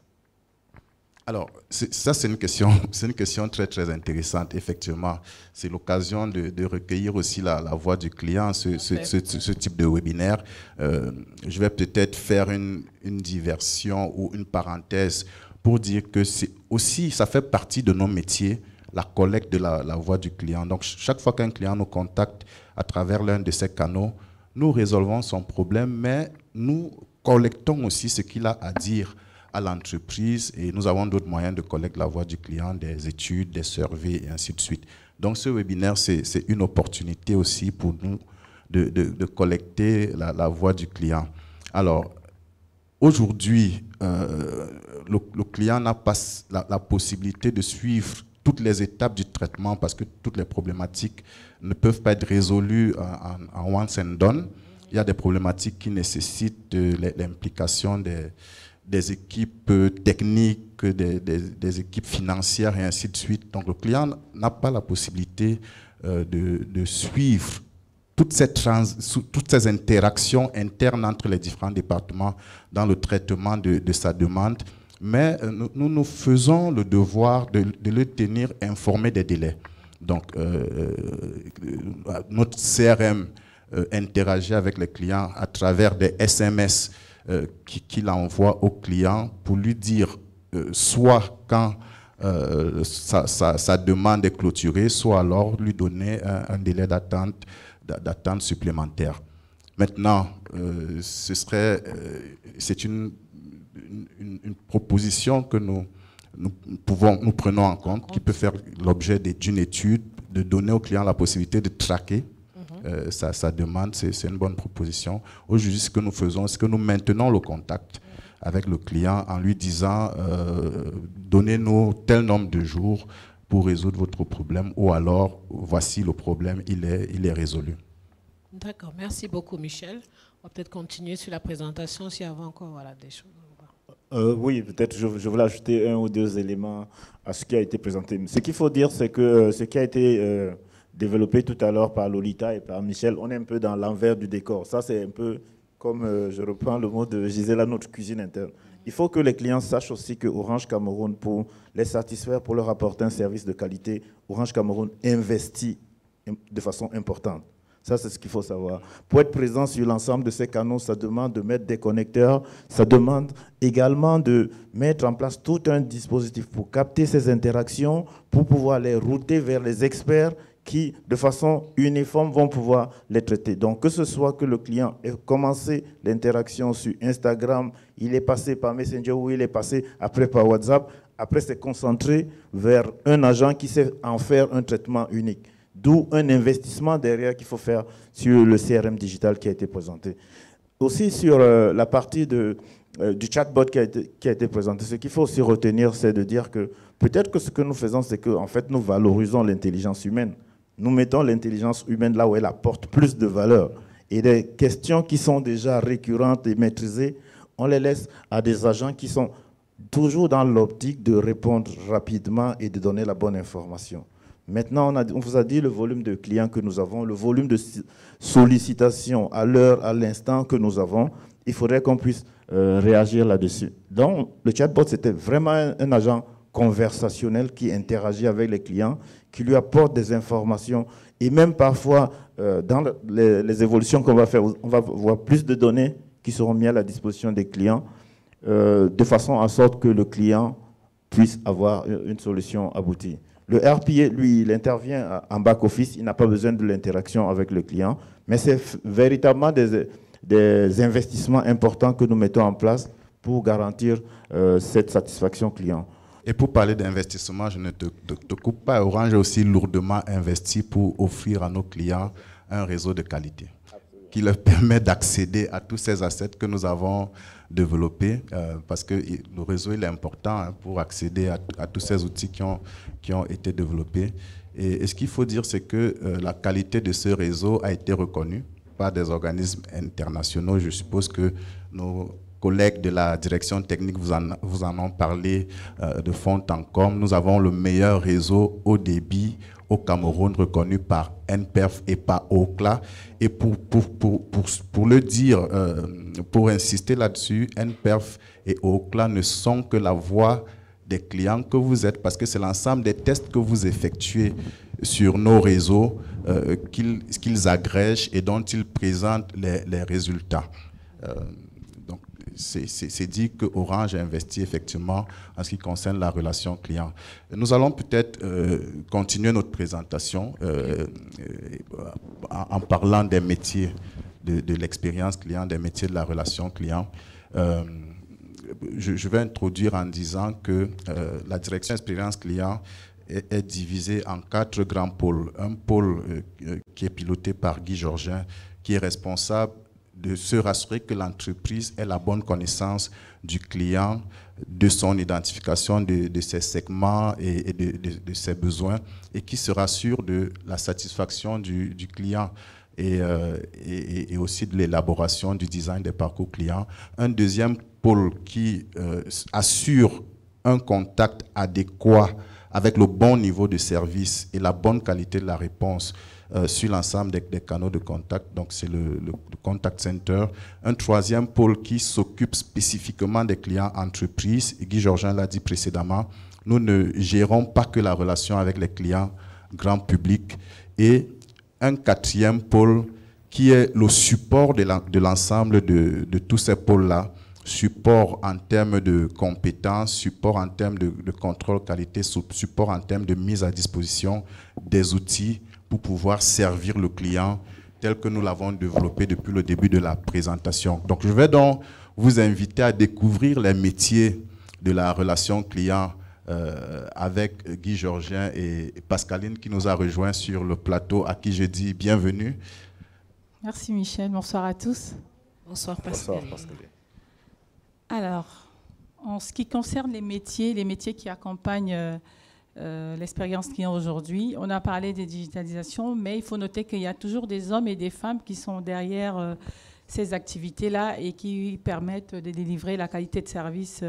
Alors, ça, c'est une question très, très intéressante, effectivement. C'est l'occasion de recueillir aussi la voix du client, ce type de webinaire. Je vais peut-être faire une diversion ou une parenthèse pour dire que ça fait partie de nos métiers, la collecte de la voix du client. Donc, chaque fois qu'un client nous contacte à travers l'un de ces canaux, nous résolvons son problème, mais nous collectons aussi ce qu'il a à dire à l'entreprise et nous avons d'autres moyens de collecter la voix du client, des études, des surveys et ainsi de suite. Donc ce webinaire, c'est une opportunité aussi pour nous de collecter la voix du client. Alors, aujourd'hui, le client n'a pas la possibilité de suivre toutes les étapes du traitement parce que toutes les problématiques ne peuvent pas être résolues en once and done. Il y a des problématiques qui nécessitent l'implication des équipes techniques, des équipes financières et ainsi de suite. Donc le client n'a pas la possibilité de suivre toutes ces interactions internes entre les différents départements dans le traitement de sa demande. Mais nous faisons le devoir de le tenir informé des délais. Donc notre CRM interagit avec les clients à travers des SMS qu'il envoie au client pour lui dire soit quand sa demande est clôturée, soit alors lui donner un délai d'attente supplémentaire. Maintenant, c'est une proposition que nous prenons en compte, qui peut faire l'objet d'une étude, de donner au client la possibilité de traquer sa demande. C'est une bonne proposition. Aujourd'hui, ce que nous faisons, c'est que nous maintenons le contact avec le client en lui disant donnez-nous tel nombre de jours pour résoudre votre problème, ou alors voici le problème, il est résolu. D'accord, merci beaucoup Michel. On va peut-être continuer sur la présentation s'il y avait encore des choses. Oui, peut-être je voulais ajouter un ou deux éléments à ce qui a été présenté. Ce qu'il faut dire, c'est que ce qui a été développé tout à l'heure par Lolita et par Michel, on est un peu dans l'envers du décor. Ça, c'est un peu comme, je reprends le mot de Gisela, notre cuisine interne. Il faut que les clients sachent aussi que Orange Cameroun, pour les satisfaire, pour leur apporter un service de qualité, Orange Cameroun investit de façon importante. Ça, c'est ce qu'il faut savoir. Pour être présent sur l'ensemble de ces canaux, ça demande de mettre des connecteurs, ça demande également de mettre en place tout un dispositif pour capter ces interactions, pour pouvoir les router vers les experts qui, de façon uniforme, vont pouvoir les traiter. Donc, que ce soit que le client ait commencé l'interaction sur Instagram, il est passé par Messenger ou il est passé après par WhatsApp, après c'est concentré vers un agent qui sait en faire un traitement unique. D'où un investissement derrière qu'il faut faire sur le CRM digital qui a été présenté. Aussi sur la partie du chatbot qui a été présenté, ce qu'il faut aussi retenir, c'est de dire que peut-être que ce que nous faisons, c'est qu'en fait, nous valorisons l'intelligence humaine. Nous mettons l'intelligence humaine là où elle apporte plus de valeur. Et des questions qui sont déjà récurrentes et maîtrisées, on les laisse à des agents qui sont toujours dans l'optique de répondre rapidement et de donner la bonne information. Maintenant, on vous a dit le volume de clients que nous avons, le volume de sollicitations à l'heure, à l'instant que nous avons. Il faudrait qu'on puisse réagir là-dessus. Donc, le chatbot, c'était vraiment un agent conversationnel qui interagit avec les clients, qui lui apporte des informations. Et même parfois, dans les évolutions qu'on va faire, on va voir plus de données qui seront mises à la disposition des clients, de façon à sorte que le client puisse avoir une solution aboutie. Le RPA, lui, il intervient en back-office, il n'a pas besoin de l'interaction avec le client, mais c'est véritablement des investissements importants que nous mettons en place pour garantir cette satisfaction client. Et pour parler d'investissement, je ne te coupe pas. Orange a aussi lourdement investi pour offrir à nos clients un réseau de qualité qui leur permet d'accéder à tous ces assets que nous avons développés, parce que le réseau il est important pour accéder à tous ces outils qui ont été développés. Et ce qu'il faut dire, c'est que la qualité de ce réseau a été reconnue par des organismes internationaux. Je suppose que nos collègues de la direction technique vous en ont parlé de fond en comble. Nous avons le meilleur réseau haut débit au Cameroun, reconnu par NPerf et par Ookla. Et pour le dire, pour insister là-dessus, NPerf et Ookla ne sont que la voix des clients que vous êtes, parce que c'est l'ensemble des tests que vous effectuez sur nos réseaux qu'ils agrègent et dont ils présentent les résultats. Donc, c'est dit que Orange a investi effectivement en ce qui concerne la relation client. Nous allons peut-être continuer notre présentation en parlant des métiers de l'expérience client, des métiers de la relation client. Je vais introduire en disant que la direction expérience client est divisée en 4 grands pôles. Un pôle qui est piloté par Guy Georgin, qui est responsable de se rassurer que l'entreprise ait la bonne connaissance du client, de son identification de ses segments et de ses besoins, et qui se rassure de la satisfaction du client et aussi de l'élaboration du design des parcours clients. Un deuxième pôle qui assure un contact adéquat avec le bon niveau de service et la bonne qualité de la réponse sur l'ensemble des canaux de contact, donc c'est le contact center. Un troisième pôle qui s'occupe spécifiquement des clients entreprises, Guy Georgin l'a dit précédemment, nous ne gérons pas que la relation avec les clients grand public. Et un quatrième pôle qui est le support de l'ensemble de tous ces pôles-là, support en termes de compétences, support en termes de contrôle qualité, support en termes de mise à disposition des outils pour pouvoir servir le client tel que nous l'avons développé depuis le début de la présentation. Donc, je vais donc vous inviter à découvrir les métiers de la relation client avec Guy Georgin et Pascaline qui nous a rejoints sur le plateau, à qui je dis bienvenue. Merci Michel, bonsoir à tous. Bonsoir Pascaline. Bonsoir Pascaline. Alors, en ce qui concerne les métiers qui accompagnent l'expérience client aujourd'hui, on a parlé des digitalisations, mais il faut noter qu'il y a toujours des hommes et des femmes qui sont derrière ces activités-là et qui permettent de délivrer la qualité de service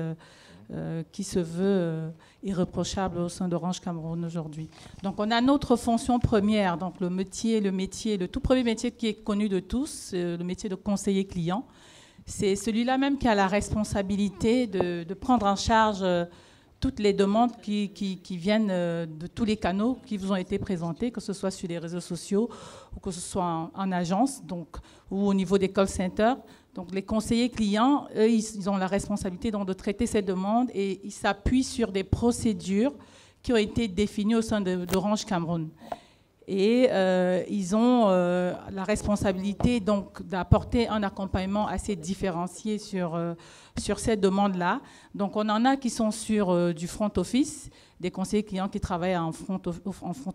qui se veut irréprochable au sein d'Orange Cameroun aujourd'hui. Donc on a notre fonction première, donc le tout premier métier qui est connu de tous, le métier de conseiller client. C'est celui-là même qui a la responsabilité de prendre en charge toutes les demandes qui viennent de tous les canaux qui vous ont été présentés, que ce soit sur les réseaux sociaux ou que ce soit en agence ou au niveau des call centers. Donc les conseillers clients, eux, ils ont la responsabilité donc, de traiter ces demandes et ils s'appuient sur des procédures qui ont été définies au sein d'Orange Cameroun. Et ils ont la responsabilité donc d'apporter un accompagnement assez différencié sur ces demandes-là. Donc on en a qui sont sur du front office, des conseillers clients qui travaillent en front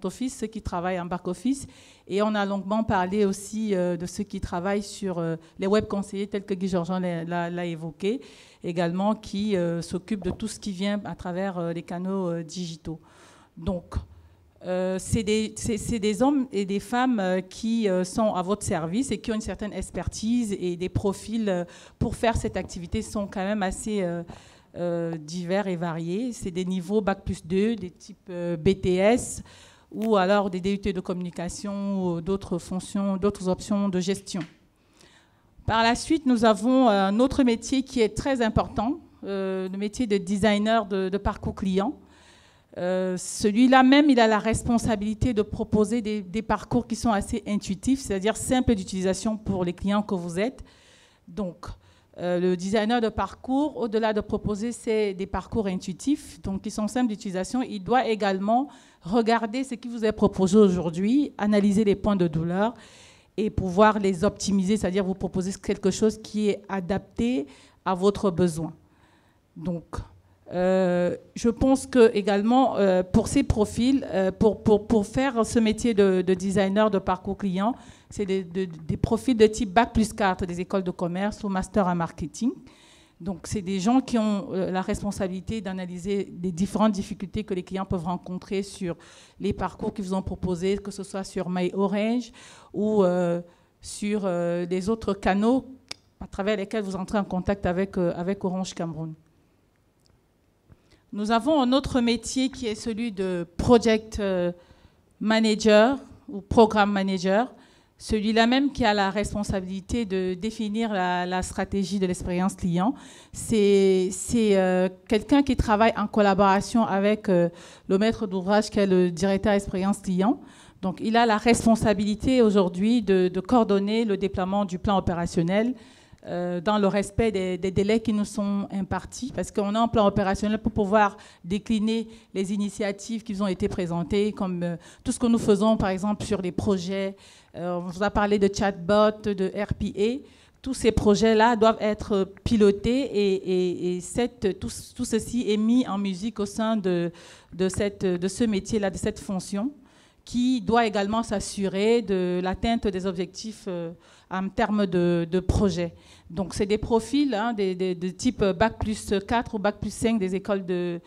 office, ceux qui travaillent en back office. Et on a longuement parlé aussi de ceux qui travaillent sur les web conseillers tels que Guy Georgean l'a évoqué, également qui s'occupent de tout ce qui vient à travers les canaux digitaux. Donc c'est des hommes et des femmes qui sont à votre service et qui ont une certaine expertise et des profils pour faire cette activité sont quand même assez divers et variés. C'est des niveaux Bac+2, des types BTS ou alors des DUT de communication ou d'autres fonctions, d'autres options de gestion. Par la suite, nous avons un autre métier qui est très important, le métier de designer de parcours client. Celui-là même, il a la responsabilité de proposer des parcours qui sont assez intuitifs, c'est-à-dire simples d'utilisation pour les clients que vous êtes. Donc, le designer de parcours, au-delà de proposer des parcours intuitifs, donc qui sont simples d'utilisation, il doit également regarder ce qui vous est proposé aujourd'hui, analyser les points de douleur et pouvoir les optimiser, c'est-à-dire vous proposer quelque chose qui est adapté à votre besoin. Donc, je pense que également pour ces profils, pour faire ce métier de designer de parcours client, c'est des profils de type Bac+4 des écoles de commerce ou master en marketing. Donc c'est des gens qui ont la responsabilité d'analyser les différentes difficultés que les clients peuvent rencontrer sur les parcours qu'ils vous ont proposés, que ce soit sur MyOrange ou sur les autres canaux à travers lesquels vous entrez en contact avec Orange Cameroun. Nous avons un autre métier qui est celui de project manager ou programme manager, celui-là même qui a la responsabilité de définir la stratégie de l'expérience client. C'est quelqu'un qui travaille en collaboration avec le maître d'ouvrage qui est le directeur expérience client. Donc il a la responsabilité aujourd'hui de coordonner le déploiement du plan opérationnel dans le respect des délais qui nous sont impartis, parce qu'on a un plan opérationnel pour pouvoir décliner les initiatives qui nous ont été présentées, comme tout ce que nous faisons, par exemple, sur les projets. On vous a parlé de chatbot, de RPA. Tous ces projets-là doivent être pilotés et tout ceci est mis en musique au sein de ce métier-là, de cette fonction, qui doit également s'assurer de l'atteinte des objectifs en termes de projet. Donc, c'est des profils de type Bac+4 ou Bac+5 des écoles de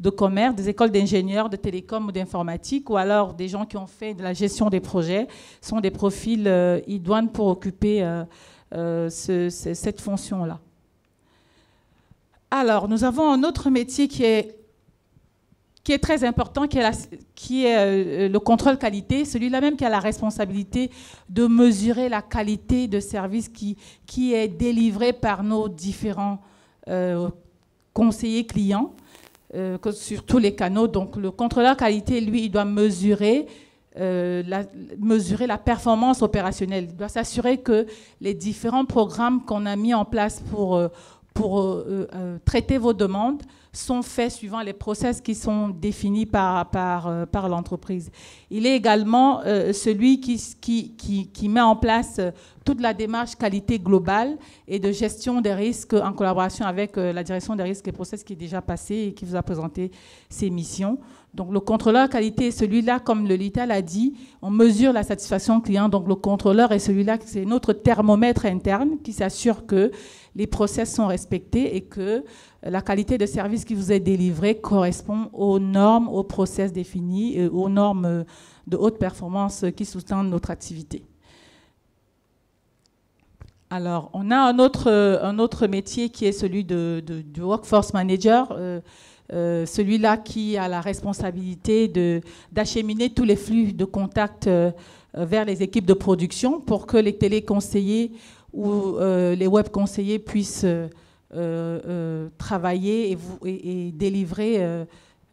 commerce, des écoles d'ingénieurs, de télécom ou d'informatique, ou alors des gens qui ont fait de la gestion des projets, sont des profils idoines pour occuper cette fonction-là. Alors, nous avons un autre métier qui est très important, qui est le contrôle qualité, celui-là même qui a la responsabilité de mesurer la qualité de service qui est délivré par nos différents conseillers clients sur tous les canaux. Donc le contrôleur qualité, lui, il doit mesurer la performance opérationnelle. Il doit s'assurer que les différents programmes qu'on a mis en place pour traiter vos demandes sont faits suivant les process qui sont définis par l'entreprise. Il est également celui qui met en place toute la démarche qualité globale et de gestion des risques en collaboration avec la direction des risques et process qui est déjà passée et qui vous a présenté ses missions. Donc le contrôleur qualité est celui-là, comme le LITA l'a dit, on mesure la satisfaction client. Donc le contrôleur est celui-là, c'est notre thermomètre interne qui s'assure que les process sont respectés et que la qualité de service qui vous est délivrée correspond aux normes, aux process définis, et aux normes de haute performance qui sous-tendent notre activité. Alors, on a un autre métier qui est celui du Workforce Manager, celui-là qui a la responsabilité d'acheminer tous les flux de contact vers les équipes de production pour que les téléconseillers ou les web conseillers puissent travailler et délivrer,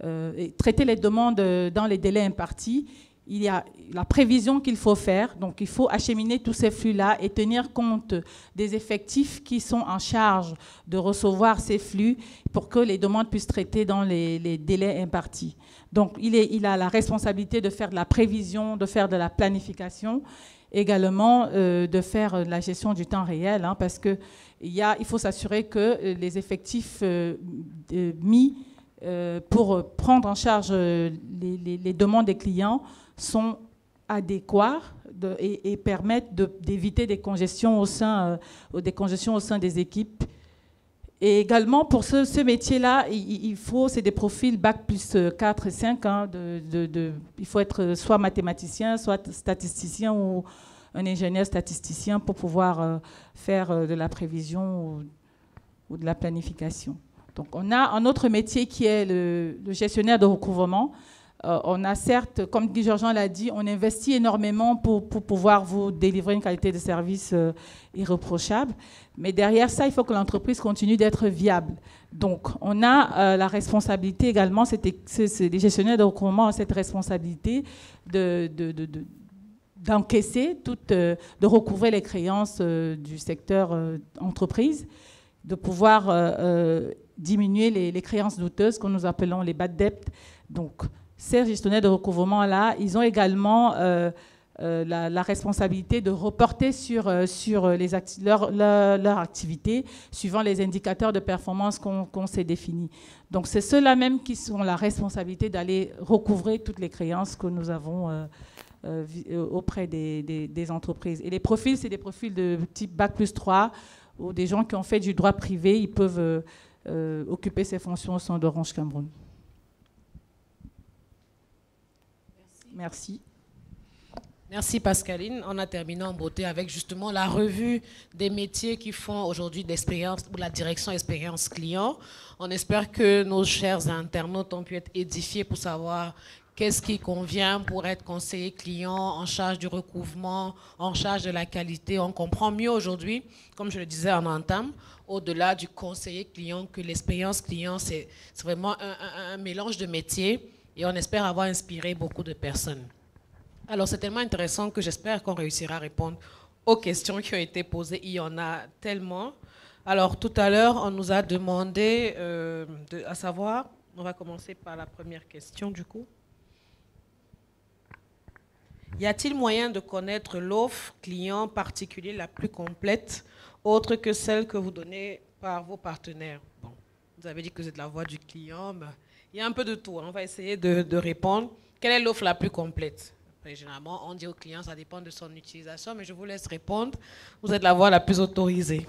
et traiter les demandes dans les délais impartis. Il y a la prévision qu'il faut faire, donc il faut acheminer tous ces flux-là et tenir compte des effectifs qui sont en charge de recevoir ces flux pour que les demandes puissent traiter dans les délais impartis. Donc il a la responsabilité de faire de la prévision, de faire de la planification, également de faire de la gestion du temps réel, hein, parce qu'il faut s'assurer que les effectifs mis pour prendre en charge les demandes des clients sont adéquats et permettent d'éviter des congestions au sein des équipes. Et également, pour ce métier-là, c'est des profils Bac plus 4 et 5. Hein, il faut être soit mathématicien, soit statisticien ou un ingénieur statisticien pour pouvoir faire de la prévision ou de la planification. Donc, on a un autre métier qui est le gestionnaire de recouvrement. On a certes, comme Guy Georgean l'a dit, on investit énormément pour pouvoir vous délivrer une qualité de service irréprochable. Mais derrière ça, il faut que l'entreprise continue d'être viable. Donc, on a la responsabilité également, les gestionnaires de recouvrement ont cette responsabilité d'encaisser, de recouvrer les créances du secteur entreprise, de pouvoir diminuer les créances douteuses que nous appelons les bad debts. Donc, ces gestionnaires de recouvrement-là, ils ont également la responsabilité de reporter sur leur activité suivant les indicateurs de performance qu'on s'est définis. Donc, c'est ceux-là même qui ont la responsabilité d'aller recouvrer toutes les créances que nous avons auprès des entreprises. Et les profils, c'est des profils de type Bac plus 3 ou des gens qui ont fait du droit privé, ils peuvent occuper ces fonctions au sein d'Orange Cameroun. Merci. Merci Pascaline. On a terminé en beauté avec justement la revue des métiers qui font aujourd'hui l'expérience ou la direction expérience client. On espère que nos chers internautes ont pu être édifiés pour savoir qu'est-ce qui convient pour être conseiller client en charge du recouvrement, en charge de la qualité. On comprend mieux aujourd'hui, comme je le disais en entame, au-delà du conseiller client, que l'expérience client, c'est vraiment un mélange de métiers. Et on espère avoir inspiré beaucoup de personnes. Alors, c'est tellement intéressant que j'espère qu'on réussira à répondre aux questions qui ont été posées. Il y en a tellement. Alors, tout à l'heure, on nous a demandé à savoir, on va commencer par la première question du coup. Y a-t-il moyen de connaître l'offre client particulier la plus complète, autre que celle que vous donnez par vos partenaires? Bon, vous avez dit que vous êtes la voix du client. Ben, il y a un peu de tout. On va essayer de répondre. Quelle est l'offre la plus complète? Après, généralement, on dit au client, ça dépend de son utilisation, mais je vous laisse répondre. Vous êtes la voix la plus autorisée.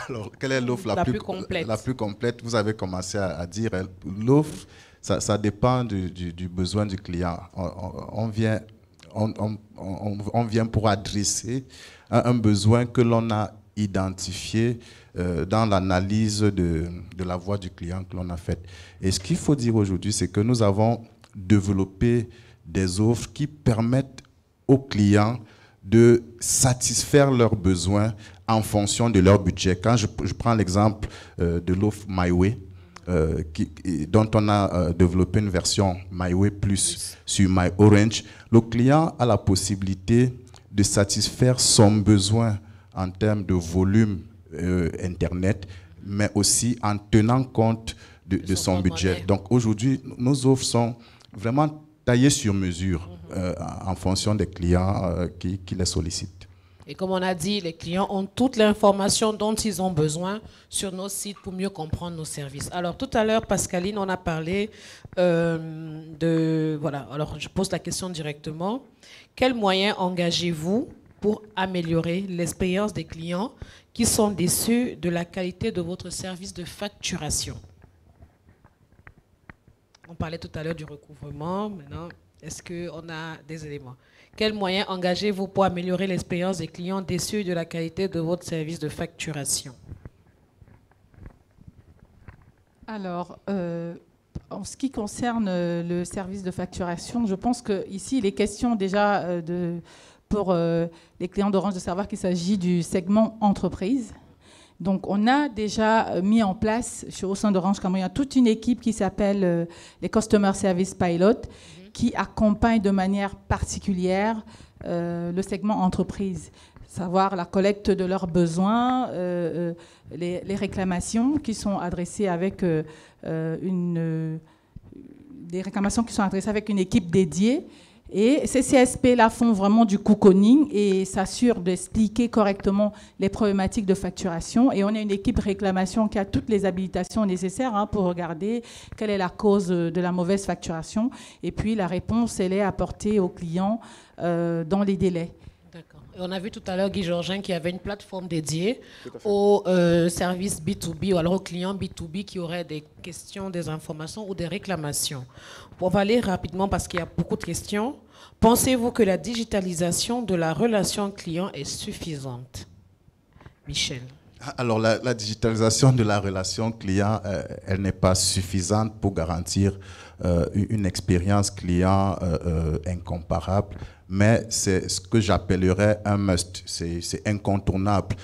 Alors, quelle est l'offre la plus complète? Vous avez commencé à dire, l'offre, ça dépend du besoin du client. On vient pour adresser un besoin que l'on a identifié dans l'analyse de la voix du client que l'on a faite. Et ce qu'il faut dire aujourd'hui, c'est que nous avons développé des offres qui permettent aux clients de satisfaire leurs besoins en fonction de leur budget. Quand je prends l'exemple de l'offre MyWay, dont on a développé une version MyWay Plus sur MyOrange, le client a la possibilité de satisfaire son besoin en termes de volume Internet, mais aussi en tenant compte de son budget. Donc aujourd'hui, nos offres sont vraiment taillées sur mesure en fonction des clients qui les sollicitent. Et comme on a dit, les clients ont toute l'information dont ils ont besoin sur nos sites pour mieux comprendre nos services. Alors tout à l'heure, Pascaline, on a parlé voilà, alors je pose la question directement. Quels moyens engagez-vous pour améliorer l'expérience des clients qui sont déçus de la qualité de votre service de facturation? On parlait tout à l'heure du recouvrement. Maintenant, est-ce qu'on a des éléments? Quels moyens engagez-vous pour améliorer l'expérience des clients déçus de la qualité de votre service de facturation? Alors, en ce qui concerne le service de facturation, je pense qu'ici, il est question déjà pour les clients d'Orange de savoir qu'il s'agit du segment entreprise. Donc, on a déjà mis en place, au sein d'Orange Cameroun, il y a toute une équipe qui s'appelle les Customer Service Pilot, qui accompagne de manière particulière le segment entreprise, savoir la collecte de leurs besoins, les réclamations qui sont adressées avec des réclamations qui sont adressées avec une équipe dédiée. Et ces CSP-là font vraiment du cocooning et s'assurent d'expliquer correctement les problématiques de facturation. Et on a une équipe réclamation qui a toutes les habilitations nécessaires pour regarder quelle est la cause de la mauvaise facturation. Et puis la réponse, elle est apportée aux clients dans les délais. D'accord. Et on a vu tout à l'heure Guy Georgin qui avait une plateforme dédiée aux services B2B ou alors aux clients B2B qui auraient des questions, des informations ou des réclamations. On va aller rapidement parce qu'il y a beaucoup de questions. Pensez-vous que la digitalisation de la relation client est suffisante? Michel. Alors, la digitalisation de la relation client, elle n'est pas suffisante pour garantir une expérience client incomparable, mais c'est ce que j'appellerais un must, c'est incontournable,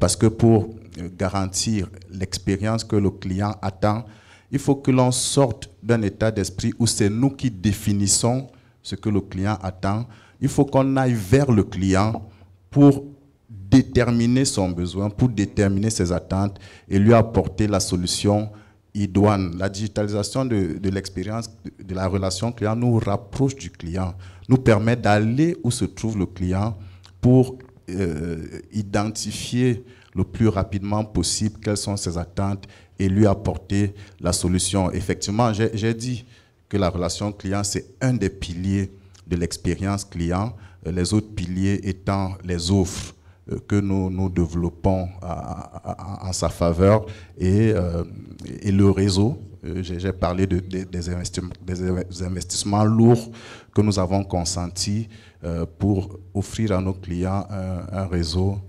parce que pour garantir l'expérience que le client attend, il faut que l'on sorte d'un état d'esprit où c'est nous qui définissons ce que le client attend. Il faut qu'on aille vers le client pour déterminer son besoin, pour déterminer ses attentes et lui apporter la solution idoine. La digitalisation de l'expérience de la relation client nous rapproche du client, nous permet d'aller où se trouve le client pour identifier le plus rapidement possible quelles sont ses attentes et lui apporter la solution. Effectivement, j'ai dit que la relation client, c'est un des piliers de l'expérience client, les autres piliers étant les offres que nous développons en sa faveur et le réseau. J'ai parlé des investissements lourds que nous avons consentis pour offrir à nos clients un réseau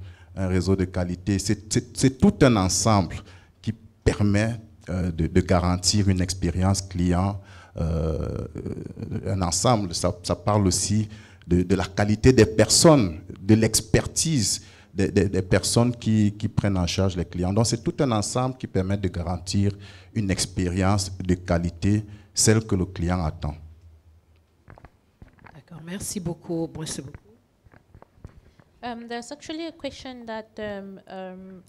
de qualité. C'est tout un ensemble qui permet de garantir une expérience client, un ensemble. Ça parle aussi de la qualité des personnes, de l'expertise des personnes qui prennent en charge les clients. Donc c'est tout un ensemble qui permet de garantir une expérience de qualité, celle que le client attend. D'accord, merci beaucoup. Merci beaucoup. There's actually a question that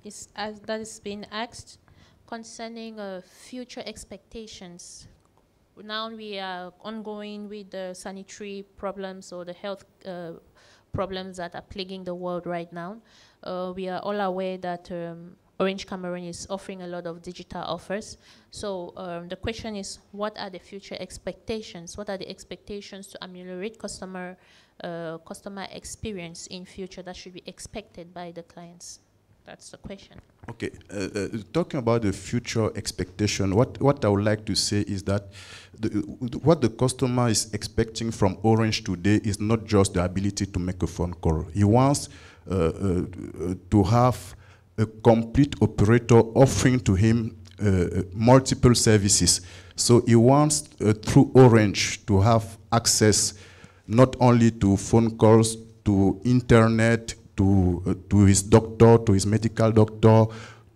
is being asked concerning future expectations. Now we are ongoing with the sanitary problems or the health problems that are plaguing the world right now. We are all aware that Orange Cameroon is offering a lot of digital offers. So the question is, what are the future expectations? What are the expectations to ameliorate customer experience in future that should be expected by the clients? That's the question. Okay, talking about the future expectation, what I would like to say is that what the customer is expecting from Orange today is not just the ability to make a phone call. He wants to have a complete operator offering to him multiple services. So he wants, through Orange, to have access not only to phone calls, to internet, to his doctor, to his medical doctor,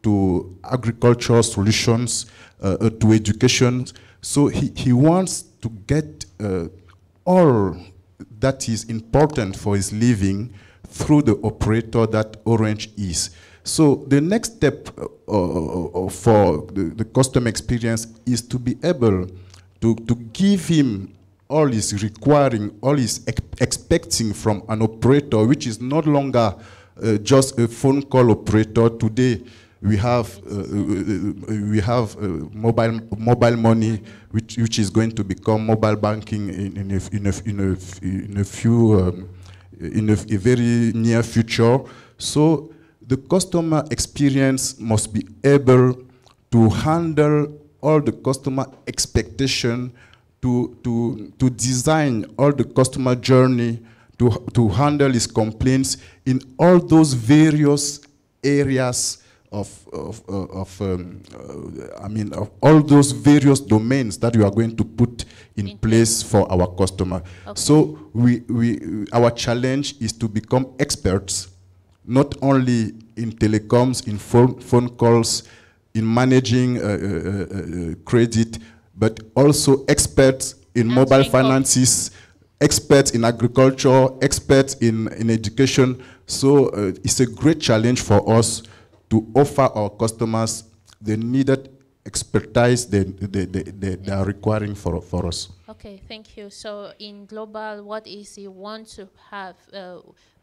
to agricultural solutions, to education. So he wants to get all that is important for his living through the operator that Orange is. So the next step for the customer experience is to be able to give him all is requiring, all is expecting from an operator, which is no longer just a phone call operator. Today, we have mobile money, which is going to become mobile banking in a very near future. So the customer experience must be able to handle all the customer expectation, to design all the customer journey to handle his complaints in all those various areas of all those various domains that we are going to put in place for our customer. Okay. So our challenge is to become experts, not only in telecoms, in phone calls, in managing credit, but also experts in mobile finances, experts in agriculture, experts in education. So it's a great challenge for us to offer our customers the needed expertise they are requiring for us. Okay, thank you. So in global, what is you want to have?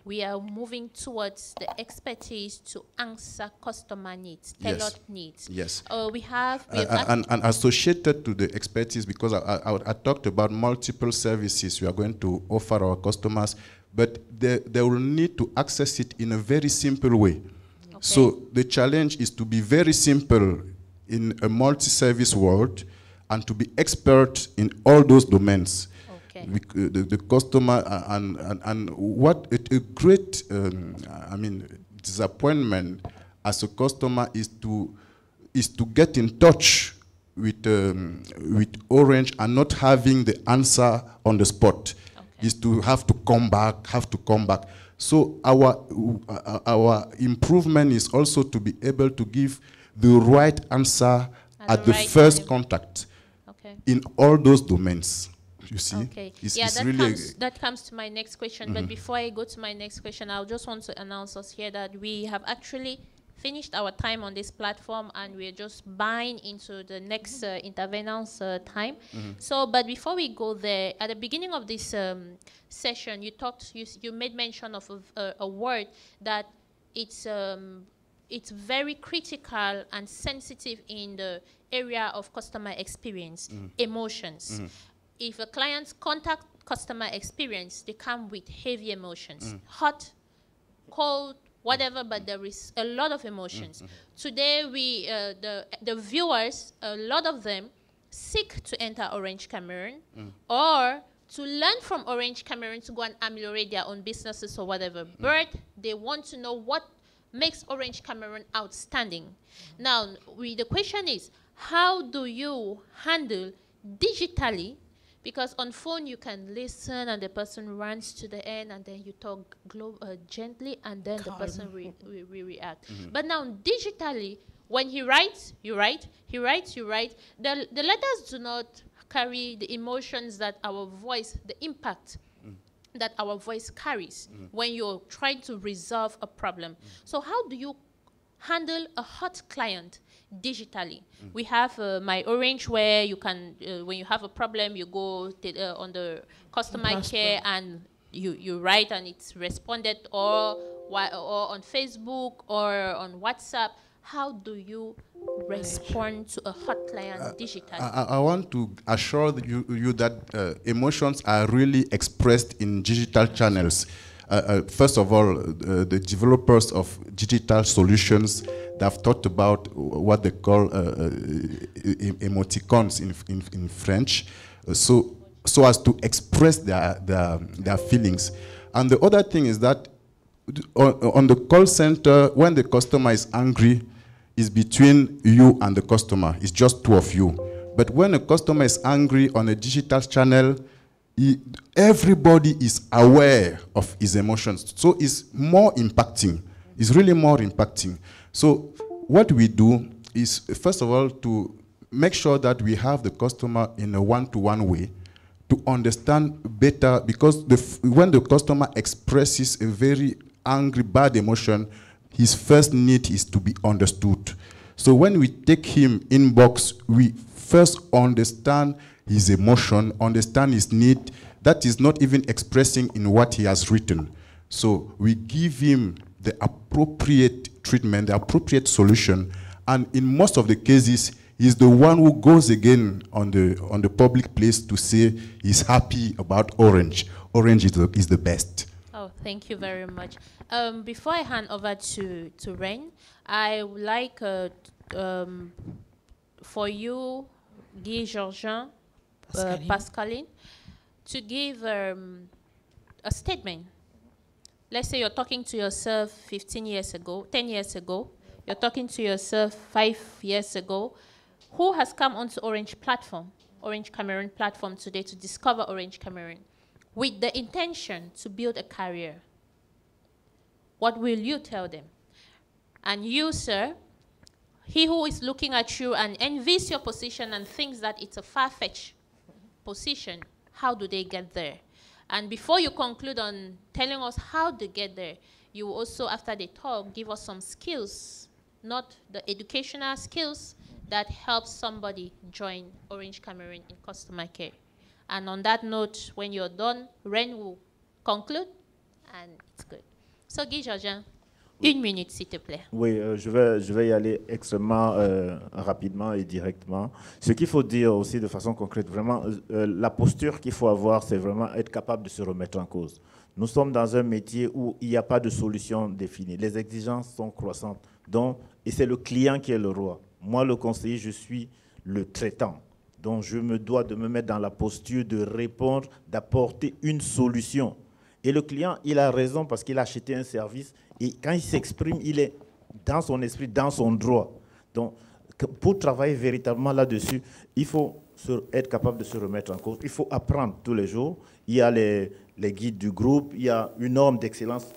We are moving towards the expertise to answer customer needs, tailored needs. Yes. We have and associated to the expertise, because I talked about multiple services we are going to offer our customers, but they will need to access it in a very simple way. Okay. So the challenge is to be very simple in a multi-service world and to be expert in all those domains. Okay. The customer and what a great disappointment as a customer is to get in touch with Orange and not having the answer on the spot. Okay. Is to have to come back. So our improvement is also to be able to give the right answer at the first contact. Okay. In all those domains. You see? Okay. That comes to my next question. But before I go to my next question, I just want to announce us here that we have actually finished our time on this platform, and we're just buying into the next intervenance time. So, but before we go there, at the beginning of this session, you made mention of a word that it's very critical and sensitive in the area of customer experience, emotions. If a client contact customer experience, they come with heavy emotions, hot, cold, whatever, but there is a lot of emotions. Today, the viewers, a lot of them seek to enter Orange Cameroon or to learn from Orange Cameroon to go and ameliorate their own businesses or whatever. But they want to know what makes Orange Cameroon outstanding. Now, the question is, how do you handle digitally? Because on phone you can listen and the person runs to the end and then you talk gently and then the person will react. But now digitally, when he writes, you write. He writes, you write. The letters do not carry the emotions that our voice, the impact that our voice carries when you're trying to resolve a problem. So how do you handle a hot client digitally? We have My Orange, where you can, when you have a problem, you go on the customer care and you write and it's responded, or on Facebook or on WhatsApp. How do you respond to a hot client digitally? I want to assure you that emotions are really expressed in digital channels. First of all, the developers of digital solutions, they've talked about what they call emoticons in French, so as to express their feelings. And the other thing is that on the call center, when the customer is angry, it's between you and the customer. It's just two of you. But when a customer is angry on a digital channel, everybody is aware of his emotions. So it's more impacting. It's really more impacting. So what we do is, first of all, to make sure that we have the customer in a one-to-one way to understand better, because when the customer expresses a very angry, bad emotion, his first need is to be understood. So when we take him inbox, we first understand his emotion, understand his need, that is not even expressing in what he has written. So we give him the appropriate treatment, the appropriate solution, and in most of the cases, he's the one who goes again on the public place to say he's happy about Orange. Orange is the best. Oh, thank you very much. Before I hand over to Reine, I would like for you, Guy Georgin, Pascaline, to give a statement. Let's say you're talking to yourself 15 years ago, 10 years ago. You're talking to yourself 5 years ago. Who has come onto Orange platform, Orange Cameroon platform today to discover Orange Cameroon with the intention to build a career? What will you tell them? And you, sir, he who is looking at you and envies your position and thinks that it's a far-fetched position, how do they get there? And before you conclude on telling us how to get there, you will also, after the talk, give us some skills, not the educational skills that help somebody join Orange Cameroon in customer care. And on that note, when you're done, Ren will conclude, and it's good. So, Guy Georgin, 1 minute, s'il te plaît. Oui, je vais y aller extrêmement rapidement et directement. Ce qu'il faut dire aussi de façon concrète, vraiment, la posture qu'il faut avoir, c'est vraiment être capable de se remettre en cause. Nous sommes dans un métier où il n'y a pas de solution définie. Les exigences sont croissantes. Donc, et c'est le client qui est le roi. Moi, le conseiller, je suis le traitant. Donc, je me dois de me mettre dans la posture de répondre, d'apporter une solution. Et le client, il a raison parce qu'il a acheté un service. Et quand il s'exprime, il est dans son esprit, dans son droit. Donc, pour travailler véritablement là-dessus, il faut être capable de se remettre en cause. Il faut apprendre tous les jours. Il y a les guides du groupe. Il y a une norme d'excellence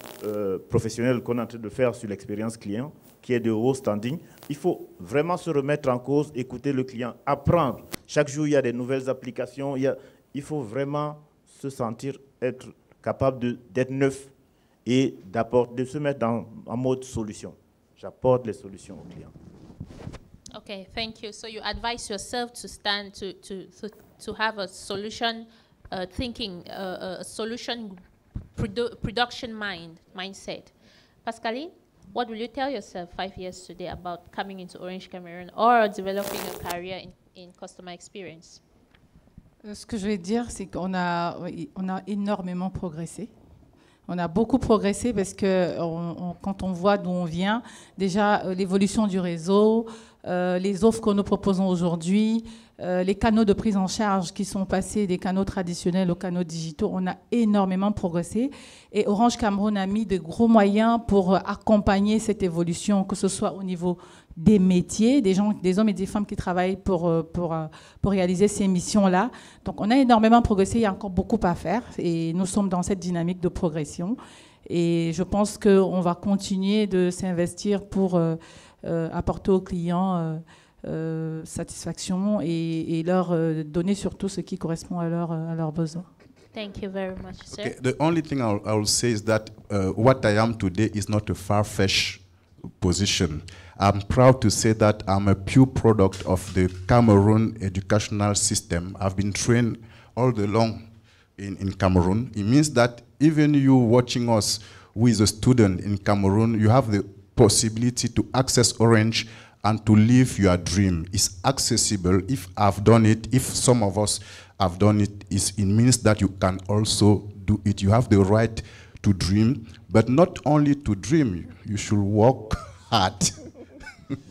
professionnelle qu'on est en train de faire sur l'expérience client, qui est de haut standing. Il faut vraiment se remettre en cause, écouter le client, apprendre. Chaque jour, il y a des nouvelles applications. Il faut vraiment se sentir être capable d'être neuf et de se mettre en mode solution. J'apporte les solutions aux clients. Okay, thank you. So you advise yourself to stand to have a solution thinking, a solution production mindset. Pascaline, what will you tell yourself 5 years today about coming into Orange Cameroon or developing a career in customer experience? Ce que je vais dire, c'est qu'on a énormément progressé. On a beaucoup progressé parce que quand on voit d'où on vient, déjà l'évolution du réseau, les offres que nous proposons aujourd'hui, les canaux de prise en charge qui sont passés des canaux traditionnels aux canaux digitaux, on a énormément progressé. Et Orange Cameroun a mis de gros moyens pour accompagner cette évolution, que ce soit au niveau des métiers, des hommes et des femmes qui travaillent pour réaliser ces missions-là. Donc, on a énormément progressé, il y a encore beaucoup à faire et nous sommes dans cette dynamique de progression. Et je pense qu'on va continuer de s'investir pour apporter aux clients satisfaction et leur donner surtout ce qui correspond à leurs besoins. Thank you very much, sir. Okay, the only thing I will say is that what I am today is not a far-fetched position. I'm proud to say that I'm a pure product of the Cameroon educational system. I've been trained all along in Cameroon. It means that even you watching us who is a student in Cameroon, you have the possibility to access Orange and to live your dream. It's accessible. If I've done it, if some of us have done it, it means that you can also do it. You have the right to dream, but not only to dream, you should work hard.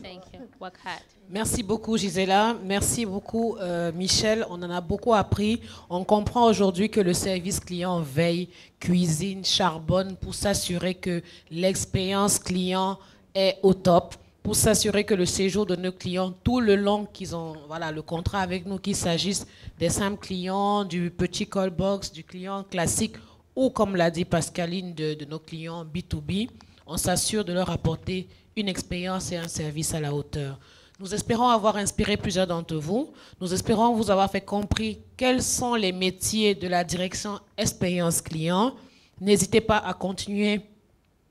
Thank you. Work hard. Merci beaucoup Gisela, merci beaucoup Michel, on en a beaucoup appris. On comprend aujourd'hui que le service client veille, cuisine, charbonne pour s'assurer que l'expérience client est au top, pour s'assurer que le séjour de nos clients tout le long qu'ils ont le contrat avec nous, qu'il s'agisse des simples clients, du petit call box, du client classique ou comme l'a dit Pascaline de nos clients B2B, on s'assure de leur apporter une expérience et un service à la hauteur. Nous espérons avoir inspiré plusieurs d'entre vous. Nous espérons vous avoir fait compris quels sont les métiers de la direction expérience client. N'hésitez pas à continuer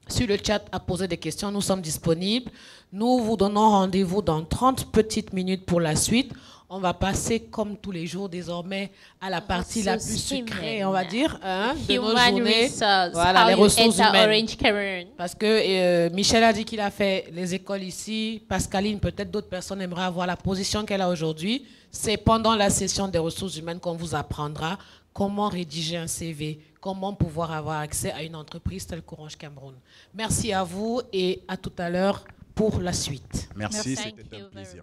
sur le chat à poser des questions. Nous sommes disponibles. Nous vous donnons rendez-vous dans 30 petites minutes pour la suite. On va passer, comme tous les jours désormais, à la partie la plus sucrée, on va dire, de nos journées. Voilà, les ressources humaines. Parce que Michel a dit qu'il a fait les écoles ici. Pascaline, peut-être d'autres personnes aimeraient avoir la position qu'elle a aujourd'hui. C'est pendant la session des ressources humaines qu'on vous apprendra comment rédiger un CV, comment pouvoir avoir accès à une entreprise telle qu'Orange Cameroun. Merci à vous et à tout à l'heure pour la suite. Merci, c'était un plaisir.